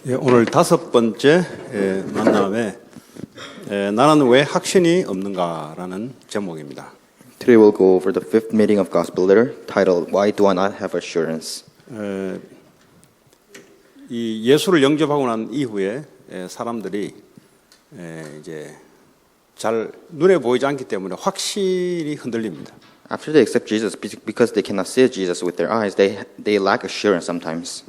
예, 오늘 다섯 번째 만남에 나는 왜 확신이 없는가라는 제목입니다. Today we'll go over the fifth meeting of Gospel Letter titled Why Do I Not Have Assurance? 이 예수를 영접하고 난 이후에 사람들이 이제 잘 눈에 보이지 않기 때문에 확신이 흔들립니다. After they accept Jesus, because they cannot see Jesus with their eyes, they lack assurance sometimes.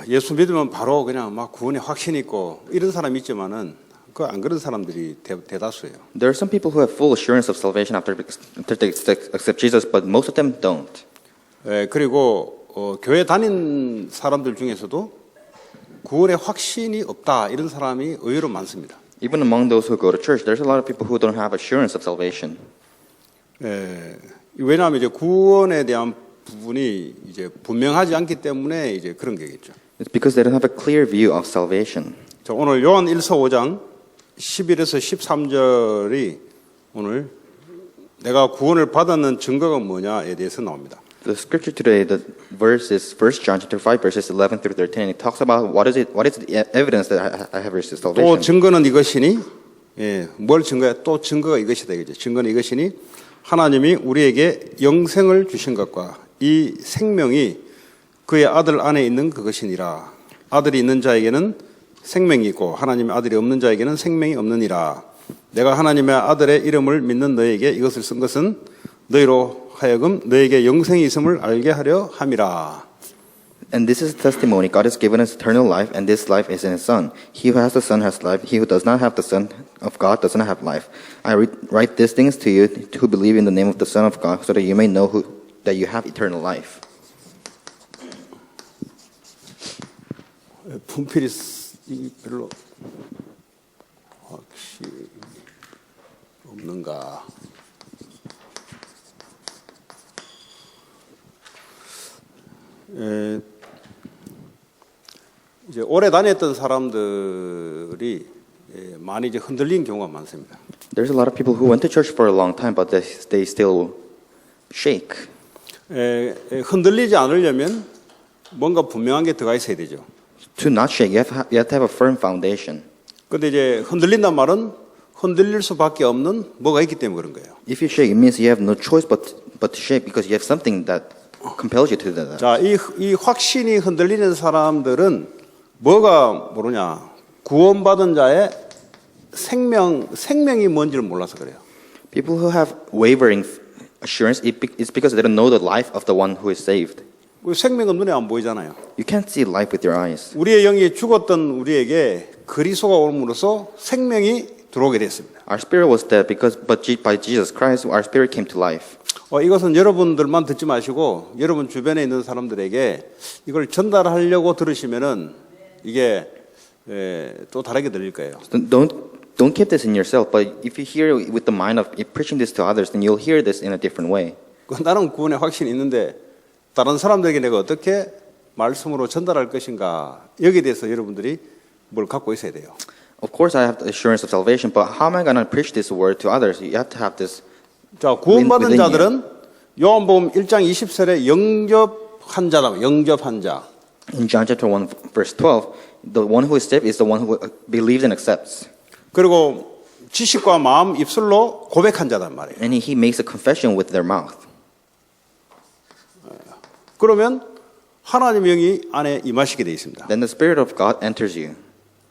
예수 믿으면 바로 그냥 막 구원에 확신이 있고 이런 사람이 있지만은 그 안 그런 사람들이 대다수예요. There are some people who have full assurance of salvation after they accept Jesus, but most of them don't. 그리고 교회 다닌 사람들 중에서도 구원에 확신이 없다 이런 사람이 의외로 많습니다. Even among those who go to church, there's a lot of people who don't have assurance of salvation. 왜냐하면 이제 구원에 대한 부분이 이제 분명하지 않기 때문에 이제 그런 게겠죠. It's because they don't have a clear view of salvation. 자, 오늘 요한 1서 5장 11에서 13절이 오늘 내가 구원을 받았는 증거가 뭐냐에 대해서 나옵니다. The scripture today, the verse is 1 John chapter 5 verses 11 through 13. It talks about what is the evidence that I have received salvation. 또 증거는 이것이니, 뭘 증거야? 또 증거가 이것이다 이거죠. 증거는 이것이니 하나님이 우리에게 영생을 주신 것과 이 생명이 그의 아들 안에 있는 그것이니라. 아들이 있는 자에게는 생명이 있고 하나님의 아들이 없는 자에게는 생명이 없느니라. 내가 하나님의 아들의 이름을 믿는 너에게 이것을 쓴 것은 너희로 하여금 너에게 영생이 있음을 알게 하려 함이라. And this is the testimony God has given us eternal life, and this life is in His Son. He who has the Son has life. He who does not have the Son of God does not have life. I write these things to you who believe in the name of the Son of God, so that you may know that you have eternal life. 분필이 별로 확실히 없는가? 이제 오래 다녔던 사람들이 많이 이제 흔들린 경우가 많습니다. There's a lot of people who went to church for a long time, but they still shake. 흔들리지 않으려면 뭔가 분명한 게 들어가 있어야 되죠. To not shake, you have to have a firm foundation. 근데 이제 흔들린단 말은 흔들릴 수밖에 없는 뭐가 있기 때문에 그런 거예요. If you shake, it means you have no choice but to shake because you have something that compels you to do that. 자, 이 확신이 흔들리는 사람들은 뭐가 모르냐? 구원받은 자의 생명이 뭔지를 몰라서 그래요. People who have wavering assurance, it's because they don't know the life of the one who is saved. 생명은 눈에 안 보이잖아요. You can't see life with your eyes. 우리의 영이 죽었던 우리에게 그리스도가 오므로써 생명이 들어오게 됐습니다. Our spirit was dead but by Jesus Christ, our spirit came to life. 이것은 여러분들만 듣지 마시고 여러분 주변에 있는 사람들에게 이걸 전달하려고 들으시면은 이게 또 다르게 들릴 거예요. Don't keep this in yourself, but if you hear with the mind of preaching this to others, then you'll hear this in a different way. 나는 구원에 확신이 있는데 다른 사람들에게 내가 어떻게 말씀으로 전달할 것인가 여기에 대해서 여러분들이 뭘 갖고 있어야 돼요. Of course, I have the assurance of salvation, but how am I going to preach this word to others? You have to have this. 자, 구원받은 자들은 요한복음 1장 20절에 영접한 자다. 영접한 자. In John chapter 1 verse 12, the one who is saved is the one who believes and accepts. 그리고 지식과 마음 입술로 고백한 자단 말이에요. And he makes a confession with their mouth. 그러면 하나님의 영이 안에 임하시게 되어 있습니다. Then the Spirit of God enters you.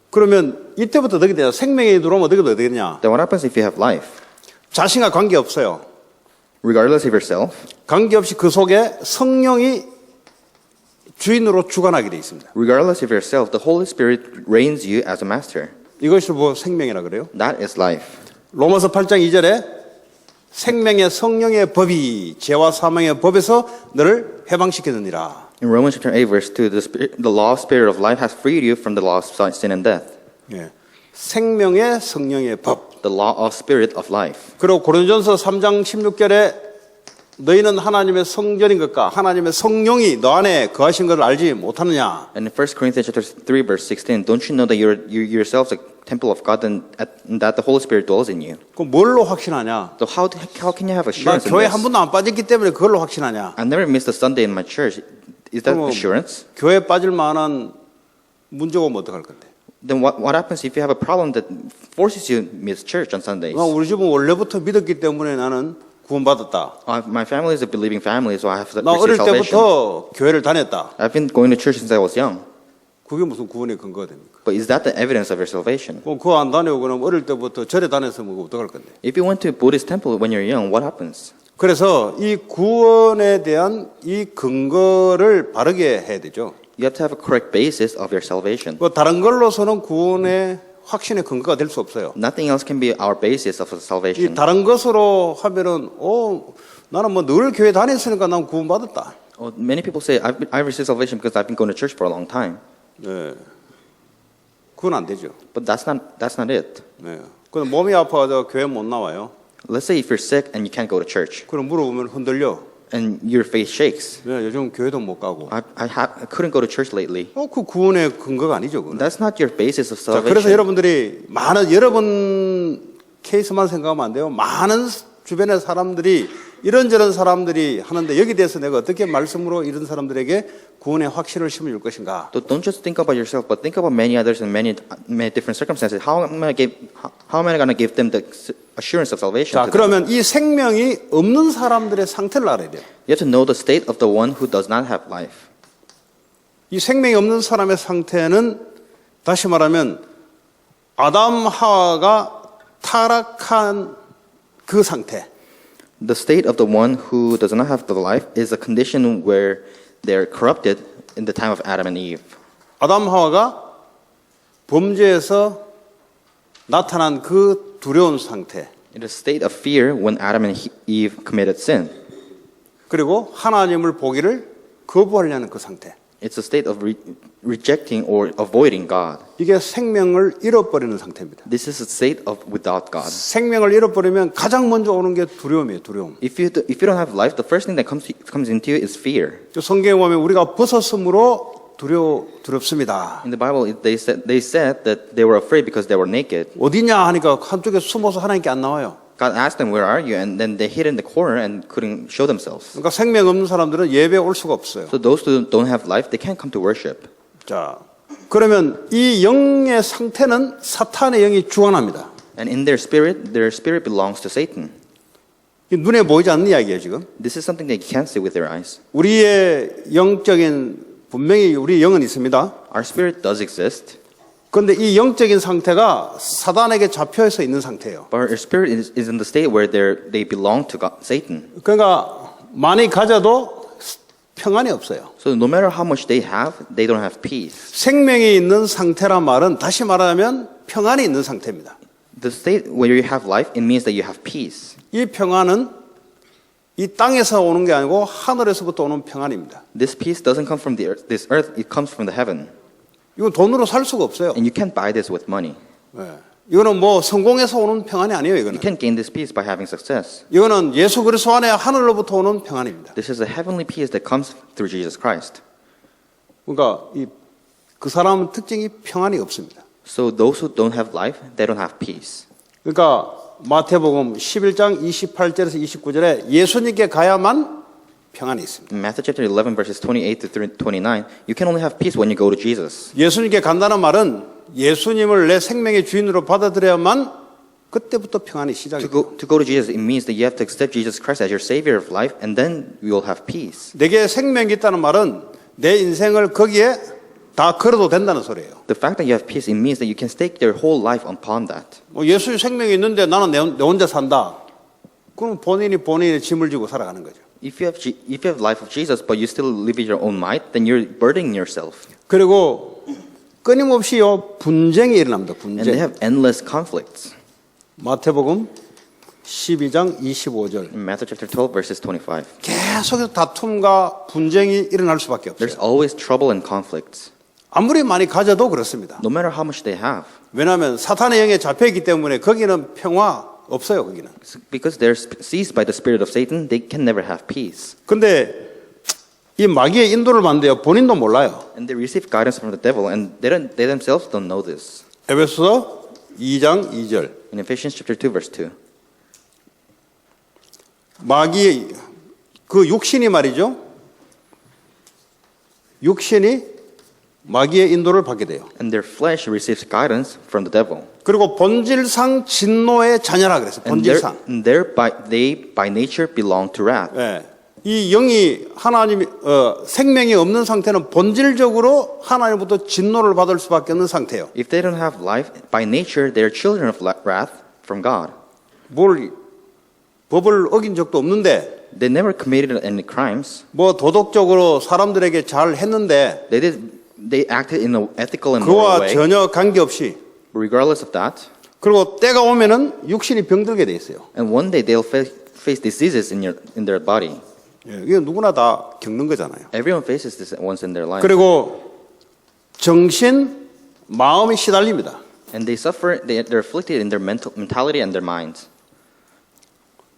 그러면 이때부터 어떻게 되냐? 생명이 들어오면 어떻게 되냐? Then what happens if you have life? 자신과 관계없어요. Regardless of yourself, 관계없이 그 속에 성령이 주인으로 주관하게 되어 있습니다. regardless of yourself, the Holy Spirit reigns you as a master. 이것이 뭐 생명이라 그래요? That is life. 로마서 8장 2절에 생명의 성령의 법이 죄와 사망의 법에서 너를 해방시키느니라. In Romans chapter 8 verse 2, the law of spirit of life has freed you from the law of sin and death. 예. 생명의 성령의 법. The law of spirit of life. 그리고 고린도전서 3장 16절에 너희는 하나님의 성전인 것과 하나님의 성령이 너 안에 거하신 것을 알지 못하느냐? And in 1 Corinthians chapter 3 verse 16, don't you know that you yourselves a temple of God and that the Holy Spirit dwells in you? 그럼 뭘로 확신하냐? So how can you have 나 assurance in 교회 this? 한 번도 안 빠졌기 때문에 그걸로 확신하냐? I never missed a Sunday in my church. Is that assurance? 교회 빠질 만한 문제가 뭐 어떡할 건데? Then what happens if you have a problem that forces you to miss church on Sundays? 우리 집은 원래부터 믿었기 때문에 나는 구원받았다. My family is a believing family, so I have 나 어릴 received salvation. 때부터 교회를 다녔다. I've been going to church since I was young. 그게 무슨 구원의 근거가 됩니까? But is that the evidence of your salvation? 그거 안 다니고 그럼 어릴 때부터 절에 다녔으면 어떡할 건데? If you went to a Buddhist temple when you're young, what happens? 그래서 이 구원에 대한 이 근거를 바르게 해야 되죠. You have to have a correct basis of your salvation. 뭐 다른 걸로서는 구원의 확신의 근거가 될 수 없어요. Nothing else can be our basis of 이 salvation. 다른 것으로 하면은 나는 뭐 늘 교회 다녔으니까 난 구원받았다. Many people say, I've received salvation because I've been going to church for a long time. 네. 그건 안 되죠. But that's not it. 네. 그럼 몸이 아파서 교회 못 나와요. Let's say if you're sick and you can't go to church 그럼 물어보면 흔들려. and your faith shakes. 네, 요즘 교회도 못 가고. I couldn't go to church lately. 그 구원의 근거가 아니죠. 그건. That's not your basis of 자, 그래서 salvation. 여러분들이 여러분 케이스만 생각하면 안 돼요. 많은 주변의 사람들이 이런저런 사람들이 하는데 여기 대해서 내가 어떻게 말씀으로 이런 사람들에게 구원의 확신을 심어줄 것인가. So don't just think about yourself, but think about many others and many different circumstances. How am I going to give them the assurance of salvation? 자, to them? 그러면 이 생명이 없는 사람들의 상태를 알아야 돼요. You have to know the state of the one who does not have life. 이 생명이 없는 사람의 상태는 다시 말하면 아담 하와가 타락한 그 상태. The state of the one who does not have the life is a condition where they're corrupted in the time of Adam and Eve. 아담 하와가 범죄에서 나타난 그 두려운 상태. In a state of fear when Adam and Eve committed sin. 그리고 하나님을 보기를 거부하려는 그 상태. It's a state of rejecting or avoiding God. 이게 생명을 잃어버리는 상태입니다. This is a state of without God. 생명을 잃어버리면 가장 먼저 오는 게 두려움이에요, 두려움. If you don't have life, the first thing that comes into you is fear. 성경에 보면 우리가 벗었으므로 두렵습니다. In the Bible, they said that they were afraid because they were naked. 어디냐 하니까 한쪽에 숨어서 하나님께 안 나와요. God asked them, "Where are you?" And then they hid in the corner and couldn't show themselves. 그러니까 생명 없는 사람들은 예배에 올 수가 없어요. So those who don't have life, they can't come to worship. 자, 그러면 이 영의 상태는 사탄의 영이 주관합니다. And in their spirit belongs to Satan. 이 눈에 보이지 않는 이야기예요, 지금. This is something that you can't see with their eyes. 우리의 영적인 분명히 우리 영은 있습니다. Our spirit does exist, 그런데 이 영적인 상태가 사단에게 잡혀서 있는 상태예요. but our spirit is in the state where they belong to God, Satan. 그러니까 많이 가져도 평안이 없어요. So no matter how much they don't have peace. 생명이 있는 상태란 말은 다시 말하면 평안이 있는 상태입니다. The state where you have life, it means that you have peace. 이 평안은 이 땅에서 오는 게 아니고 하늘에서부터 오는 평안입니다. This peace doesn't come from this earth, it comes from the heaven. 이건 돈으로 살 수가 없어요. And you can't buy this with money. 네. 이거는 뭐 성공해서 오는 평안이 아니에요. You 이거는. can't gain this peace by having success. 이거는 예수 그리스도 안에 하늘로부터 오는 평안입니다. This is a heavenly peace that comes through Jesus Christ. 그러니까 그 사람은 특징이 평안이 없습니다. So those who don't have life, they don't have peace. 그러니까 마태복음 11장 28절에서 29절에 예수님께 가야만 평안이 있습니다. In Matthew chapter 11 verses 28 to 29, you can only have peace when you go to Jesus. 예수님께 간다는 말은 예수님을 내 생명의 주인으로 받아들여야만 그때부터 평안이 시작입니다. To go to Jesus, it means that you have to accept Jesus Christ as your savior of life, and then you will have peace. 내게 생명이 있다는 말은 내 인생을 거기에 다 걸어도 된다는 소리예요. The fact that you have peace, it means that you can stake your whole life upon that. 예수의 생명이 있는데 나는 내 혼자 산다. 그럼 본인의 짐을 지고 살아가는 거죠. If you have life of Jesus, but you still live in your own might, then you're burdening yourself. 그리고 끊임없이요 분쟁이 일어납니다. And they 분쟁. have endless conflicts. 마태복음 12장 25절. In Matthew chapter 12 verses 25. 계속해서 다툼과 분쟁이 일어날 수밖에 There's 없어요. always trouble and conflicts. 아무리 많이 가져도 그렇습니다. No matter how much they have. 왜냐하면 사탄의 영에 잡혀있기 때문에 거기는 평화 없어요. 거기는. Because they're seized by the spirit of Satan, they can never have peace. 근데 이 마귀의 인도를 받는데요. 본인도 몰라요. And they receive guidance from the devil, and they themselves don't know this. 에베소서 2장 2절. In Ephesians chapter 2 verse 2. 마귀의 그 육신이 말이죠. 육신이 마귀의 인도를 받게 돼요. And their flesh receives guidance from the devil. 그리고 본질상 진노의 자녀라 그랬어요. And 본질상. they by nature belong to wrath. 예. 이 영이 하나님이 생명이 없는 상태는 본질적으로 하나님부터 진노를 받을 수밖에 없는 상태예요. If they don't have life, by nature they are children of wrath from God. 뭘 법을 어긴 적도 없는데 They never committed any crimes. 뭐 도덕적으로 사람들에게 잘 했는데 They acted in an ethical and 그와 moral way. 전혀 관계없이 Regardless of that, 그리고 때가 오면은 육신이 병들게 돼 있어요. and one day they'll face diseases in their body. 예, 이거 누구나 다 겪는 거잖아요. Everyone faces this once in their life. 그리고 정신, 마음이 시달립니다. And they suffer, they're afflicted in their mentality and their minds.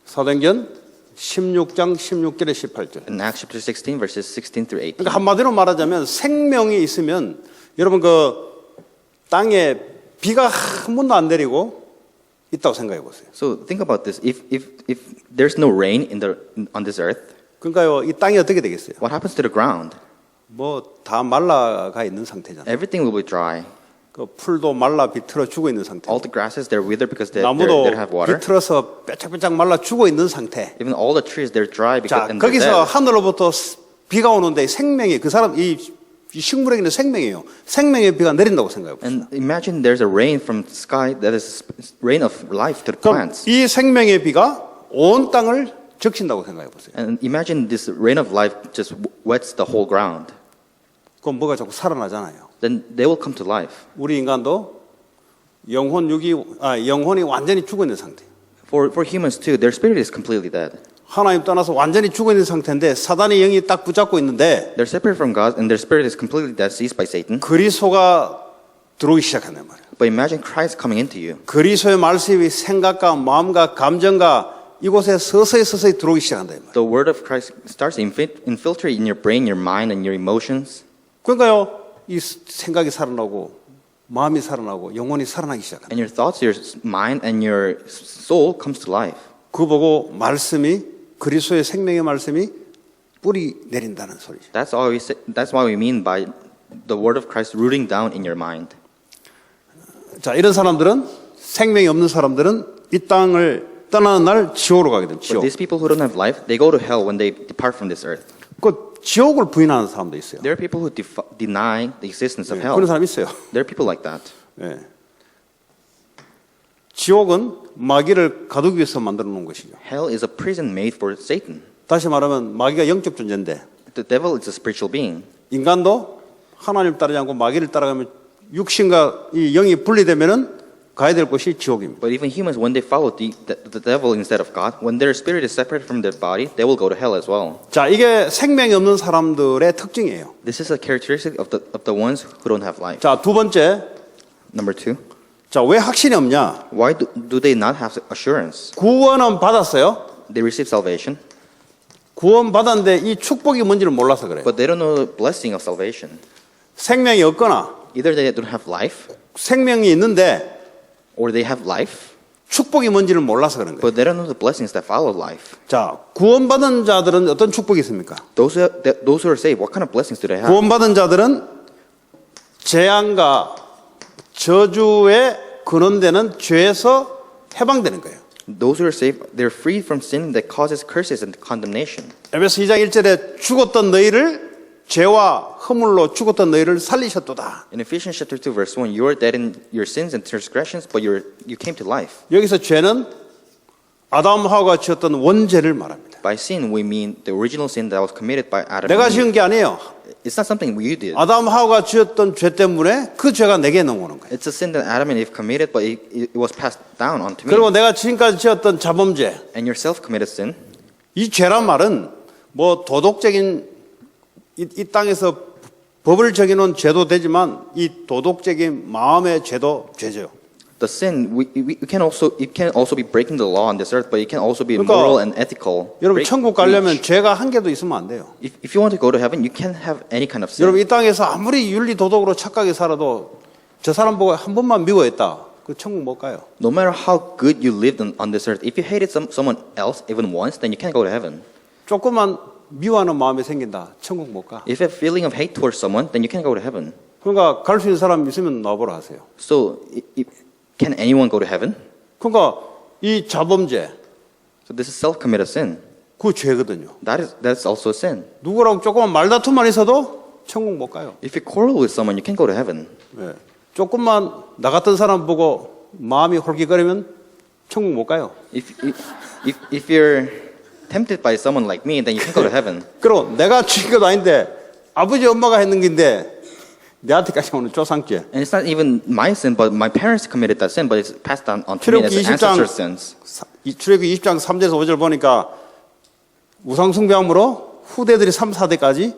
사도행전 16장 16절에 18절. In Acts chapter 16, verses 16 through 18. 그러니까 한마디로 말하자면 생명이 있으면 여러분 그 땅에 비가 한 번도 안 내리고 있다고 생각해 보세요. So think about this. If there's no rain on this earth, 그러니까요, 이 땅이 어떻게 되겠어요? what happens to the ground? 뭐 다 말라가 있는 상태잖아요. Everything will be dry. 그 풀도 말라 비틀어 죽어 있는 상태. All the grasses, they're withered because they 나무도 don't have water. 비틀어서 빼짝빼짝 말라 죽어 있는 상태. Even all the trees, they're dry because 자, and they're 거기서 dead. 하늘로부터 비가 오는데 생명이 그 사람 이 식물에게는 생명이에요. 생명의 비가 내린다고 생각해 봅시다. And imagine there's a rain from the sky that is rain of life to the 그럼 plants. 이 생명의 비가 온 땅을 적신다고 생각해 보세요. And imagine this rain of life just wets the whole ground. 그럼 뭐가 자꾸 살아나잖아요. Then they will come to life. 우리 인간도 영혼이 완전히 죽어 있는 상태. For humans too, their spirit is completely dead. 하나님 떠나서 완전히 죽어 있는 상태인데 사단의 영이 딱 붙잡고 있는데 They're separated from God, and their spirit is completely dead, seized by Satan. 그리스도가 들어오기 시작한단 말이에요. But imagine Christ coming into you. 그리스도의 말씀이 생각과 마음과 감정과 이곳에 서서히 들어오기 시작한다 이 말이에요. The word of Christ starts to infiltrate in your brain, your mind, and your emotions. 그러니까요, 이 생각이 살아나고 마음이 살아나고 영혼이 살아나기 시작한다. And your thoughts, your mind, and your soul comes to life. 그거 보고 말씀이 그리스도의 생명의 말씀이 뿌리 내린다는 소리죠. That's why we mean by the word of Christ rooting down in your mind. 자, 이런 사람들은 생명이 없는 사람들은 이 땅을 떠나는 날 지옥으로 가게 됩니다. But 지옥. these people who don't have life, they go to hell when they depart from this earth. 그 지옥을 부인하는 사람도 있어요. There are people who deny the existence of hell. 그런 사람 있어요. There are people like that. 예. 지옥은 마귀를 가두기 위해서 만들어 놓은 것이죠. Hell is a prison made for Satan. 다시 말하면 마귀가 영적 존재인데 The devil is a spiritual being. 인간도 하나님 따르지 않고 마귀를 따라가면 육신과 이 영이 분리되면은 가야 될 곳이 지옥입니다. But even humans, when they follow the devil instead of God, when their spirit is separated from their body, they will go to hell as well. 자, 이게 생명이 없는 사람들의 특징이에요. This is a characteristic of the ones who don't have life. 자, 두 번째. Number two, 자, 왜 확신이 없냐? why do they not have assurance? 구원은 받았어요. They receive salvation, 구원 받았는데 이 축복이 뭔지를 몰라서 그래요. but they don't know the blessing of salvation. 생명이 없거나 Either they don't have life, 생명이 있는데 or they have life, 축복이 뭔지를 몰라서 그런 거예요. but they don't know the blessings that follow life. 자, 구원받은 자들은 어떤 축복이 있습니까? Those who are saved, what kind of blessings do they have? 구원받은 자들은 재앙과 저주에 근원되는 죄에서 해방되는 거예요. Those who are saved, they're freed from sin that causes curses and condemnation. 에베소 2장 1절에 죽었던 너희를 죄와 허물로 죽었던 너희를 살리셨도다. In Ephesians chapter 2 verse 1, you are dead in your sins and transgressions, but you came to life. 여기서 죄는 아담 하와가 지었던 원죄를 말합니다. By sin, we mean the original sin that was committed by Adam 내가 and Eve. 지은 게 아니에요. It's not something you did. 아담 하와가 지었던 죄 때문에 그 죄가 내게 넘어오는 거예요. It's a sin that Adam and Eve committed, but it was passed down onto me. 그리고 내가 지금까지 지었던 자범죄, And your self-committed sin, 이 죄란 말은 뭐 도덕적인 이 땅에서 법을 정해놓은 죄도 되지만 이 도덕적인 마음의 죄도 죄죠. the sin, it can also be breaking the law on this earth, but it can also be 그러니까 moral and ethical. 여러분 천국 가려면 breach. 죄가 한 개도 있으면 안 돼요. If you want to go to heaven, you can't have any kind of sin. 여러분 이 땅에서 아무리 윤리 도덕으로 착하게 살아도 저 사람 보고 한 번만 미워했다. 그 천국 못 가요. No matter how good you lived on this earth, if you hated someone else even once, then you can't go to heaven. 조금만 미워하는 마음이 생긴다. 천국 못 가. If you have a feeling of hate towards someone, then you can't go to heaven. 그러니까 갈 수 있는 사람 있으면 나보라 하세요. So, can anyone go to heaven? 그러니까 이 자범죄, So this is self-committed sin. 그 죄거든요. That's also sin. 누구랑 조그만 말다툼만 있어도 천국 못 가요. If you quarrel with someone, you can't go to heaven. 예. 조금만 나 같은 사람 보고 마음이 홀깃거리면 천국 못 가요. If you're tempted by someone like me, then you can't go to heaven. 그리고 내가 죽인 것도 아닌데 아버지 엄마가 했는 건데 내한테까지 오는 조상죄. And it's not even my sin, but my parents committed that sin, but it's passed on to me as 출애굽기 ancestor sins. 출애굽기 20장 3절에서 5절 보니까 우상숭배함으로 후대들이 3, 4대까지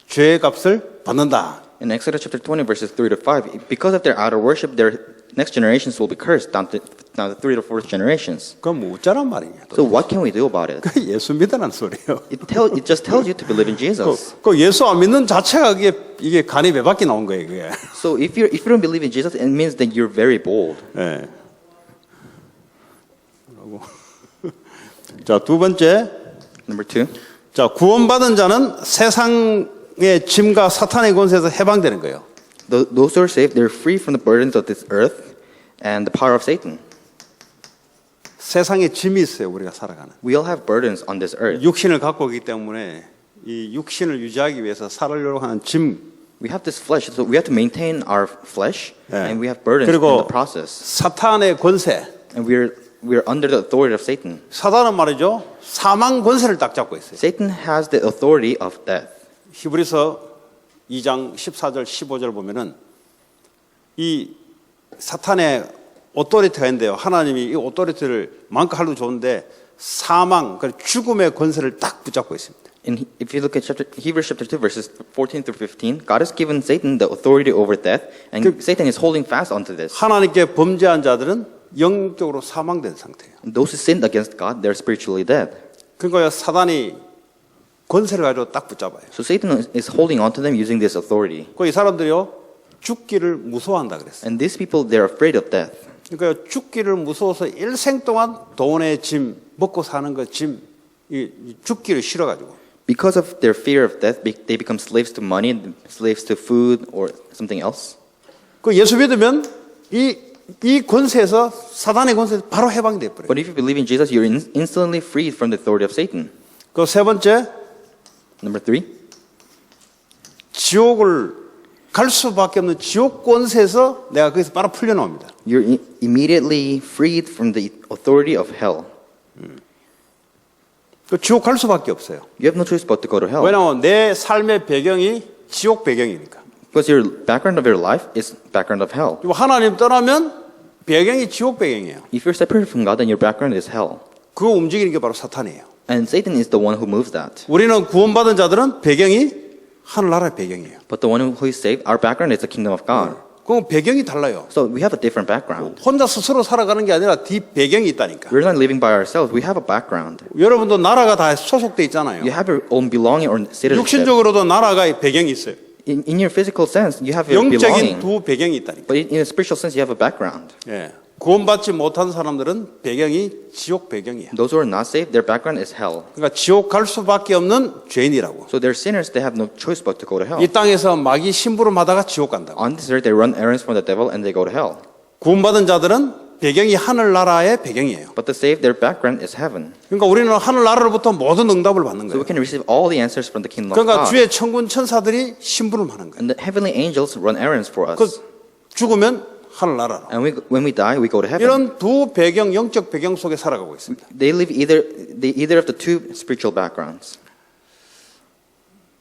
죄의 값을 받는다. In Exodus chapter 20, verses 3 to 5, because of their idol worship, their next generations will be cursed down to the 3 to 4th generations. 그건 뭐 어쩌란 말이냐. So what can we do about it? 그 예수 믿으라는 소리예요. It just tells you to believe in Jesus. 그 예수 안 믿는 자체가 이게 간이 몇 바퀴 나온 거예요, 그게. So if you don't believe in Jesus, it means that you're very bold. 예. 그리고 자, 두 번째. Number 2, 자, 구원받은 자는 세상의 짐과 사탄의 권세에서 해방되는 거예요. those who are saved, they're free from the burdens of this earth and the power of Satan. 세상에 짐이 있어요, 우리가 살아가는. We all have burdens on this earth. 육신을 갖고 있기 때문에 이 육신을 유지하기 위해서 살으려고 하는 짐. We have this flesh, so we have to maintain our flesh, 예. and we have burdens in 그리고 the process. 사탄의 권세. And we're under the authority of Satan. 사탄은 말이죠, 사망 권세를 딱 잡고 있어요. Satan has the authority of death. 히브리서 2장 14절 15절 보면은 이 사탄의 오토리티가 있는데요. 하나님이 이 오토리티를 마음껏 하려도 좋은데 사망, 죽음의 권세를 딱 붙잡고 있습니다. If you look at Hebrews chapter 2, verses 14 through 15, God has given Satan the authority over death, and Satan is holding fast onto this. 하나님께 범죄한 자들은 영적으로 사망된 상태예요. And those who sinned against God, they're spiritually dead. 그러니까 사단이 권세를 가지고 딱 붙잡아요. So Satan is holding onto them using this authority. 이 사람들이요, 죽기를 무서워한다 그랬어요. And these people, they're afraid of death. 그러니까 죽기를 무서워서 일생 동안 돈의 짐, 먹고 사는 것 짐, 이 죽기를 싫어가지고. Because of their fear of death, they become slaves to money, slaves to food, or something else. 그 예수 믿으면 이 권세에서 사단의 권세에서 바로 해방돼 버려요. But if you believe in Jesus, you're instantly freed from the authority of Satan. 그 세 번째, Number 3, 지옥을 갈 수밖에 없는 지옥 권세에서 내가 거기서 바로 풀려나옵니다. you're immediately freed from the authority of hell. 그 지옥 갈 수밖에 없어요. You have no choice but to go to hell. 왜냐하면 내 삶의 배경이 지옥 배경이니까. Because your background of your life is background of hell. 그리고 하나님 떠나면 배경이 지옥 배경이에요. If you're separated from God, then your background is hell. 그거 움직이는 게 바로 사탄이에요. And Satan is the one who moves that. 우리는 구원받은 자들은 배경이 하늘나라의 배경이에요. But the one who is saved, our background is the kingdom of God. 그럼 배경이 달라요. So we have a different background. 혼자 스스로 살아가는 게 아니라 뒷 배경이 있다니까. We're not living by ourselves. We have a background. 여러분도 나라가 다 소속돼 있잖아요. You have your own belonging or citizenship. 육신적으로도 나라가 배경이 있어요. In your physical sense, you have your 영적인 belonging. 두 배경이 있다니까. But in a spiritual sense, you have a background. 예. 구원받지 못한 사람들은 배경이 지옥 배경이야. Those who are not saved, their background is hell. 그러니까 지옥 갈 수밖에 없는 죄인이라고. So they're sinners. They have no choice but to go to hell. 이 땅에서 마귀 심부름하다가 지옥 간다고. On this earth, they run errands from the devil and they go to hell. 구원받은 자들은 배경이 하늘나라의 배경이에요. But the saved, their background is heaven. 그러니까 우리는 하늘나라로부터 모든 응답을 받는 So we 거예요. can receive all the answers from the kingdom of 그러니까 God. 주의 천군 천사들이 심부름하는 거예요. And the heavenly angels run errands for us. 그 죽으면 하늘나라로. And when we die, we go to heaven. 이런 두 배경, 영적 배경 속에 살아가고 있습니다. They live either of the two spiritual backgrounds.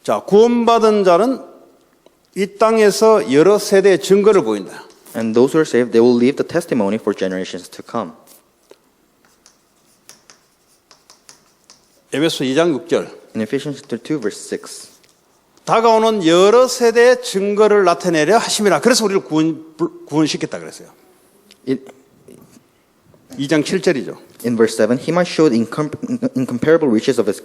자, 구원받은 자는 이 땅에서 여러 세대의 증거를 보인다. And those who are saved, they will leave the testimony for generations to come. 에베소 2장 6절. In Ephesians chapter 2, verse 6. 다가오는 여러 세대의 증거를 나타내려 하심이라. 그래서 우리를 구원시켰다 그랬어요. 2장 7절이죠. In verse 7, he might show the incomparable riches of his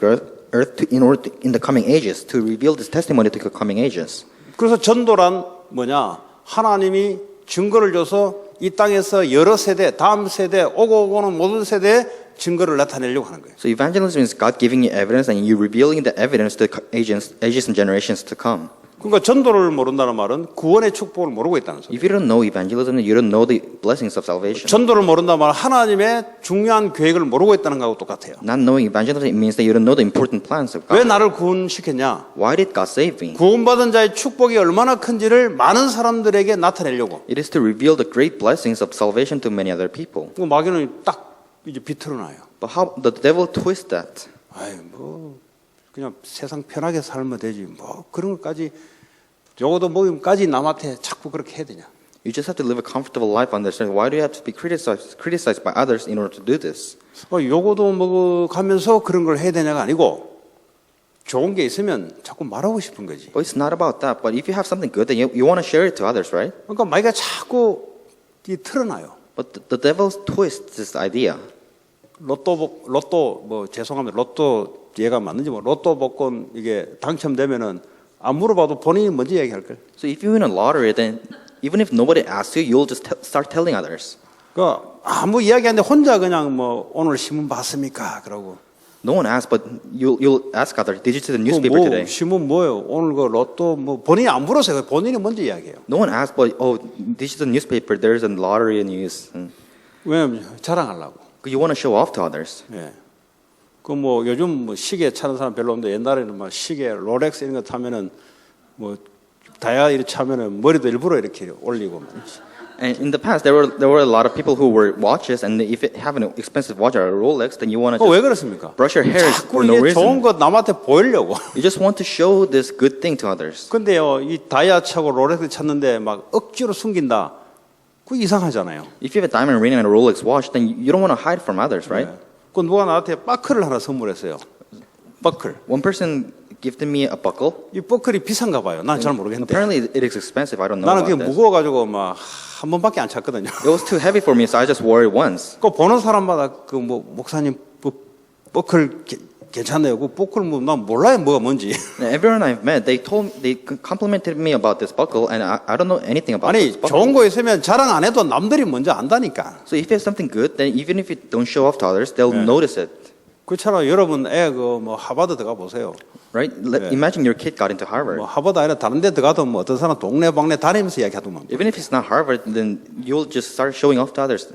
earth in the coming ages, to reveal this testimony to the coming ages. 그래서 전도란 뭐냐? 하나님이 증거를 줘서 이 땅에서 여러 세대, 다음 세대, 오고는 모든 세대의 증거를 나타내려고 하는 거예요. So evangelism is God giving you evidence and you revealing the evidence to ages and generations to come. 그러니까 전도를 모른다는 말은 구원의 축복을 모르고 있다는 소리예요. If you don't know evangelism, you don't know the blessings of salvation. 전도를 모른다는 말은 하나님의 중요한 계획을 모르고 있다는 것하고 똑같아요. Not knowing evangelism means that you don't know the important plans of 왜 God. 나를 구원시켰냐? Why did God save me? 구원받은 자의 축복이 얼마나 큰지를 많은 사람들에게 나타내려고. It is to reveal the great blessings of salvation to many other people. 그 마귀는 딱 이제 비틀어놔요. But how the devil twists that? 아이 뭐 그냥 세상 편하게 살면 되지. 뭐 그런 것까지 적어도 먹임까지 남한테 자꾸 그렇게 해야 되냐? You just have to live a comfortable life on this earth. Why do you have to be criticized by others in order to do this? 요거도 먹어가면서 그런 걸 해야 되냐가 아니고 좋은 게 있으면 자꾸 말하고 싶은 거지. But it's not about that. But if you have something good, then you want to share it to others, right? 그러니까 마귀가 자꾸 틀어놔요. But the devil twists this idea. 로또 뭐 죄송합니다. 로또 얘가 맞는지 뭐 로또 복권 이게 당첨되면은 안 물어봐도 본인이 먼저 얘기할 걸. So if you win a lottery, then even if nobody asks you, you'll just start telling others. 그 아무 이야기 안 돼 혼자 그냥 뭐 오늘 신문 봤습니까? 그러고. No one asks, but you'll ask others. Did you see the newspaper 뭐 today? 신문 뭐예요? 오늘 그 로또 뭐 본인이 안 물어서요. 본인이 먼저 이야기해요. No one asks, but did you see the newspaper? There's a lottery news. 왜냐면 자랑하려고. You want to show off to others. 예. 그 뭐 요즘 뭐 시계 차는 사람 별로 없는데 옛날에는 막 시계 롤렉스 이런 거 타면은 뭐 다이아 이렇게 차면은 머리도 일부러 이렇게 올리고 말이지. And in the past, there were a lot of people who were watches, and if you have an expensive watch or a Rolex, then you want to 왜 just 그렇습니까? brush your hair 자꾸 for no 이게 좋은 reason. 거 남한테 보이려고. You just want to show this good thing to others. 근데요, 이 다이아 차고 롤렉스 찾는데 막 억지로 숨긴다. 그 이상하잖아요. If you have a diamond ring and a Rolex watch, then you don't want to hide from others, right? 그 누가 나한테 버클을 하나 선물했어요. 버클. One person gifted me a buckle. 이 버클이 비싼가 봐요. 난 잘 모르겠는데. Apparently, it is expensive. I don't know 나는 about 그게 this. 무거워가지고 막 한 번밖에 안 찼거든요. It was too heavy for me, so I just wore it once. 그 보는 사람마다 그 뭐 목사님 버클 괜찮네요. 그 버클 뭐 난 몰라요 뭐가 뭔지. And everyone I've met, they complimented me about this buckle, and I don't know anything about 아니 this buckle. 좋은 거 있으면 자랑 안 해도 남들이 먼저 안다니까. So if you have something good, then even if you don't show off to others, they'll notice it, 그렇잖아요. 여러분 애 그 뭐 하버드 들어가 보세요. right? Imagine your kid got into Harvard. 뭐 하버드 아니라 다른 데 들어가도 뭐 어떤 사람 동네 방네 다니면서 이야기하더만. Even if it's not Harvard, then you'll just start showing off to others.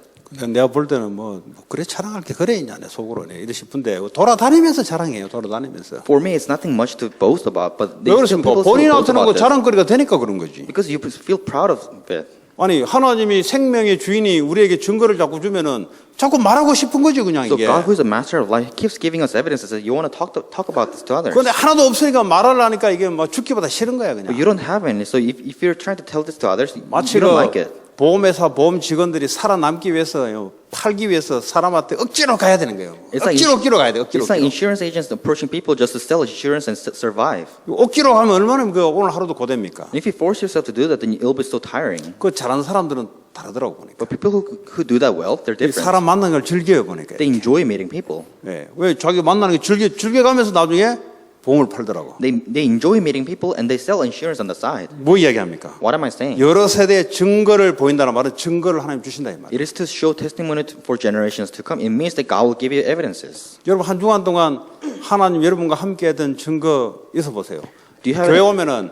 내가 볼 때는 뭐 그래 자랑할 게 그래 있냐 내 속으로 이래 싶은데 돌아다니면서 자랑해요. 돌아다니면서. For me, it's nothing much to boast about, but 왜 그렇습니까? people 본인 still boast 앞에는 그 about this. 자랑거리가 되니까 그런 거지. Because you feel proud of it. 아니 하나님이 생명의 주인이 우리에게 증거를 자꾸 주면은 자꾸 말하고 싶은 거지 그냥 So 이게. God, who is the master of life, keeps giving us evidences that you want to talk about this to others. 그런데 하나도 없으니까 말하려니까 이게 뭐 죽기보다 싫은 거야 But 그냥. you don't have any. So if you're trying to tell this to others, 마치 you don't like it. 보험회사 보험 직원들이 살아남기 위해서 팔기 위해서 사람한테 억지로 가야 되는 거예요. 억지로 가야 돼. 억지로. It's like insurance agents approaching people just to sell insurance and survive. 억지로 하면 얼마나 그 오늘 하루도 고됩니까? And if you force yourself to do that, then it'll be so tiring. 그 잘하는 사람들은 다르더라고 보니까. But people who do that well, they're different. 사람 만나는 걸 즐겨요 보니까. They enjoy meeting people. 예. 왜 자기 만나는 게 즐겨가면서 나중에 보험을 팔더라고. They enjoy meeting people and they sell insurance on the side. 뭐 이야기합니까? What am I saying? 여러 세대의 증거를 보인다는 말은 증거를 하나님 주신다 이 말이에요. It is to show testimony for generations to come. It means that God will give you evidences. 여러분 한 주간 동안 하나님 여러분과 함께했던 증거 있어 보세요. Do you have 교회 오면은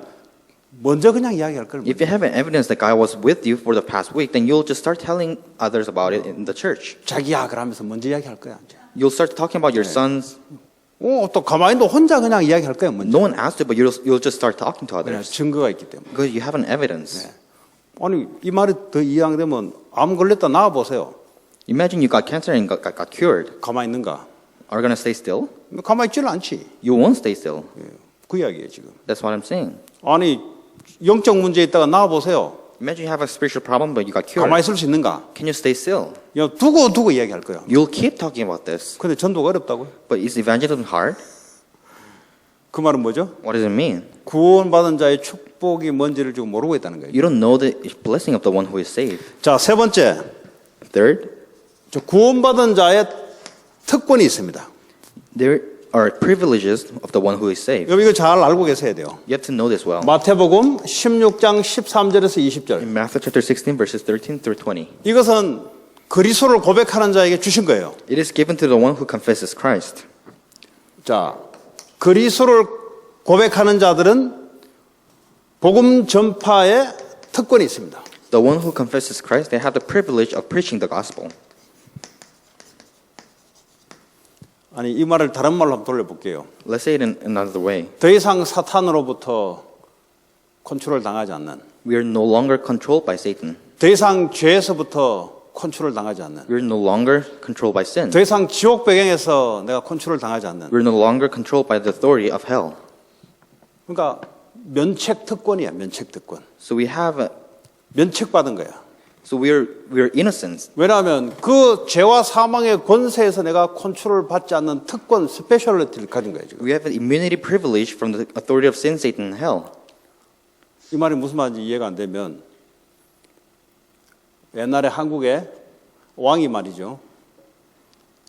먼저 그냥 이야기할 걸. If you have an evidence that God was with you for the past week, then you'll just start telling others about it in the church. 자기야 그러면서 먼저 이야기할 거야 이제. You'll start talking about your sons. 또 가만히 또 혼자 그냥 이야기할 거야 먼저. No one asked you, but you'll just start talking to 그냥 others 증거가 있기 때문에. because you have an evidence. 아니 이 말이 더 이해되면 암 걸렸다 나와 보세요. Imagine you got cancer and got cured. 가만히 있는가? Are you gonna stay still? 가만히 있지는 않지. You won't stay still. 그 이야기예요 지금. That's what I'm saying. 아니 영적 문제 있다가 나와 보세요. Imagine you have a spiritual problem, but you got cured. 가만히 있을 수 있는가? Can you stay still? 두고 이야기할 거야. You'll keep talking about this. 근데 전도가 어렵다고요? But is evangelism hard? 그 말은 뭐죠? What does it mean? 구원받은 자의 축복이 뭔지를 지금 모르고 있다는 거예요. You don't know the blessing of the one who is saved. 자, 세 번째. Third, 저 구원받은 자의 특권이 있습니다. there are privileges of the one who is saved. 여러분 이거 잘 알고 계셔야 돼요. You have to know this well. 마태복음 16장 13절에서 20절. In Matthew chapter 16, verses 13 through 20. 이것은 그리스도를 고백하는 자에게 주신 거예요. It is given to the one who confesses Christ. 자, 그리스도를 고백하는 자들은 복음 전파의 특권이 있습니다. The one who confesses Christ, they have the privilege of preaching the gospel. 아니 이 말을 다른 말로 한번 돌려볼게요. Let's say it in another way. 더 이상 사탄으로부터 컨트롤 당하지 않는, We are no longer controlled by Satan. 더 이상 죄에서부터 컨트롤 당하지 않는, We are no longer controlled by sin. 더 이상 지옥 배경에서 내가 컨트롤 당하지 않는. We are no longer controlled by the authority of hell. 그러니까 면책 특권이야, 면책 특권. So we have, 면책받은 거야. so we are innocent. 왜냐하면 그 죄와 사망의 권세에서 내가 컨트롤 받지 않는 특권, 스페셜리티를 가진 거예요, 지금. We have an immunity privilege from the authority of sin, Satan, and hell. 이 말이 무슨 말인지 이해가 안 되면 옛날에 한국에 왕이 말이죠.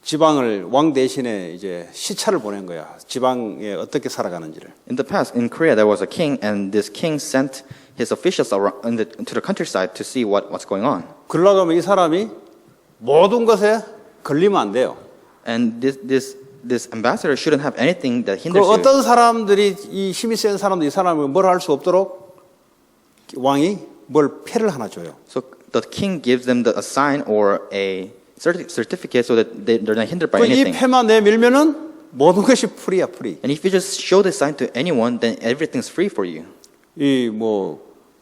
지방을 왕 대신에 이제 시차를 보낸 거야. 지방에 어떻게 살아가는지를. In the past, in Korea, there was a king, and this king sent his officials around to the countryside to see what's going on. 그러려고 하면 이 사람이 모든 것에 걸리면 안 돼요. And this ambassador shouldn't have anything that 그 hinders you. 어떤 사람들이 이 힘이 센 사람들이 이 사람을 뭘 할 수 없도록 왕이 뭘 패를 하나 줘요. So the king gives them a sign or a certificate so that they're not hindered by 이 anything. 패만 내밀면은 모든 것이 프리야, 프리. And if you just show this sign to anyone, then everything's free for you. 이 뭐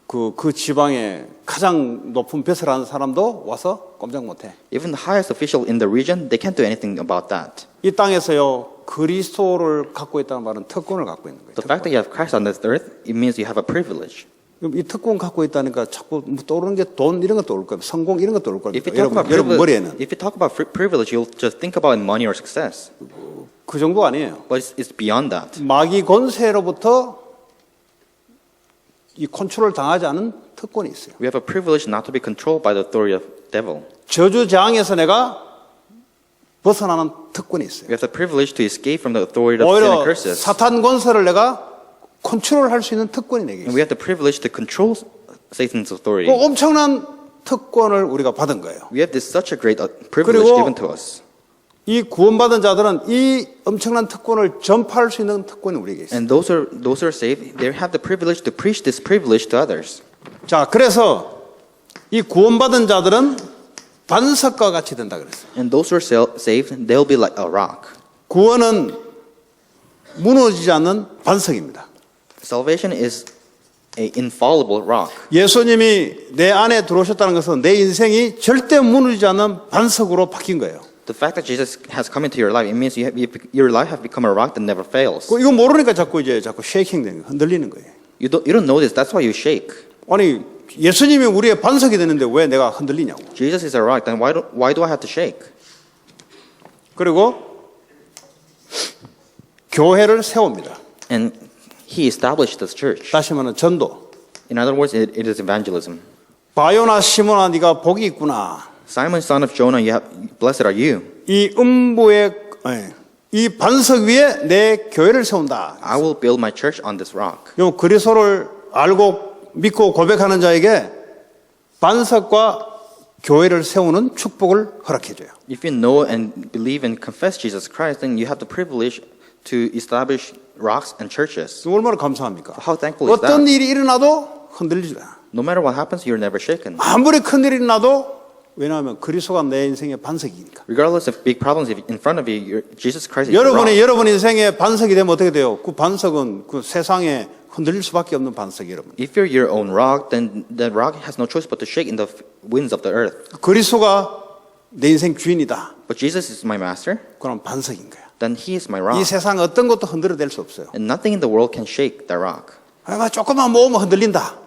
그 지방에 가장 높은 벼슬 하는 사람도 와서 꼼짝 못해. Even the highest official in the region, they can't do anything about that. 이 땅에서요 그리스도를 갖고 있다는 말은 특권을 갖고 있는 거예요. The fact that you have Christ on this earth, it means you have a privilege. 이 특권 갖고 있다니까 자꾸 떠오르는 게 돈 이런 것도 올 거예요. 성공 이런 것도 올 거예요. If you talk about 여러분 머리에는 if you talk about privilege, you'll just think about money or success. 그 정도 아니에요. But it's beyond that. 마귀 권세로부터 이 컨트롤 당하지 않은 특권이 있어요. We have a privilege not to be controlled by the authority of devil. 저주 재앙에서 내가 벗어나는 특권이 있어요. We have the privilege to escape from the authority of sin and 오히려 curses. 사탄 권세를 내가 컨트롤할 수 있는 특권이 내게 And we 있어요. have the privilege to control Satan's authority. 그 엄청난 특권을 우리가 받은 거예요. We have this such a great privilege 그리고 given to us. 이 구원받은 자들은 이 엄청난 특권을 전파할 수 있는 특권이 우리에게 있어요. And those who are saved, they have the privilege to preach this privilege to others. 자, 그래서 이 구원받은 자들은 반석과 같이 된다 그랬어요. And those who are saved, they'll be like a rock. 구원은 무너지지 않는 반석입니다. Salvation is an infallible rock. 예수님이 내 안에 들어오셨다는 것은 내 인생이 절대 무너지지 않는 반석으로 바뀐 거예요. The fact that Jesus has come into your life, it means your life has become a rock that never fails. 이거 모르니까 자꾸 쉐이킹 되는 거예요. 흔들리는 거예요. You don't know this. That's why you shake. 아니 예수님이 우리의 반석이 되는데 왜 내가 흔들리냐고. Jesus is a rock. Then why do I have to shake? 그리고 교회를 세웁니다. And he established this church. 다시 말하면 전도. In other words, it is evangelism. 바요나 시몬아 네가 복이 있구나. Simon, son of Jonah, blessed are you. 이 음부의 이 반석 위에 내 교회를 세운다. I will build my church on this rock. 요 그리스도를 알고 믿고 고백하는 자에게 반석과 교회를 세우는 축복을 허락해 줘요. If you know and believe and confess Jesus Christ, then you have the privilege to establish rocks and churches. 얼마나 감사합니까? How thankful is 어떤 that? 일이 일어나도 흔들리지 않아. No matter what happens, you're never shaken. 아무리 큰 일이 일어나도 왜냐하면 그리스도가 내 인생의 반석이니까. Regardless of big problems in front of you, Jesus Christ is your 여러분 rock. 인생의 반석이 되면 어떻게 돼요? 그 반석은 그 세상에 흔들릴 수밖에 없는 반석이 여러분. If you're your own rock, then that rock has no choice but to shake in the winds of the earth. 그리스도가 내 인생 주인이다. But Jesus is my master, 그럼 반석인 거야. then he is my 이 rock. 세상 어떤 것도 흔들어댈 수 없어요. And nothing in the world can shake that rock. 아, 조금만 모으면 흔들린다.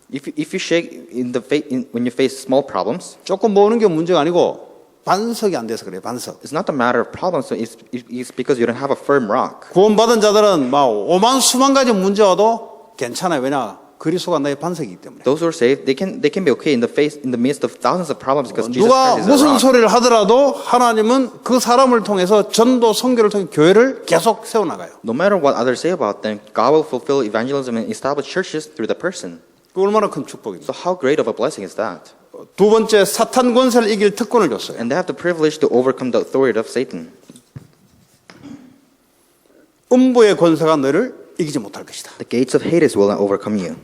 If you shake when you face small problems, 조금 모으는 게 문제가 아니고 반석이 안 돼서 그래요. 반석. it's not a matter of problems. So it's because you don't have a firm rock. 구원받은 자들은 막 오만 수만 가지 문제 와도 괜찮아요. 왜냐? 그리스도가 나의 반석이기 때문에. Those who are saved, they can be okay in the midst of thousands of problems because Jesus 누가 Christ is a 무슨 rock. 소리를 하더라도 하나님은 그 사람을 통해서 전도 선교를 통해 교회를 계속 세워나가요. No matter what others say about them, God will fulfill evangelism and establish churches through the person. 그 얼마나 큰 축복입니다. So how great of a blessing is that? 두 번째 사탄 권세를 이길 특권을 줬어요. And they have the privilege to overcome the authority of Satan. 음부의 권세가 너를 이기지 못할 것이다. The gates of Hades will not overcome you.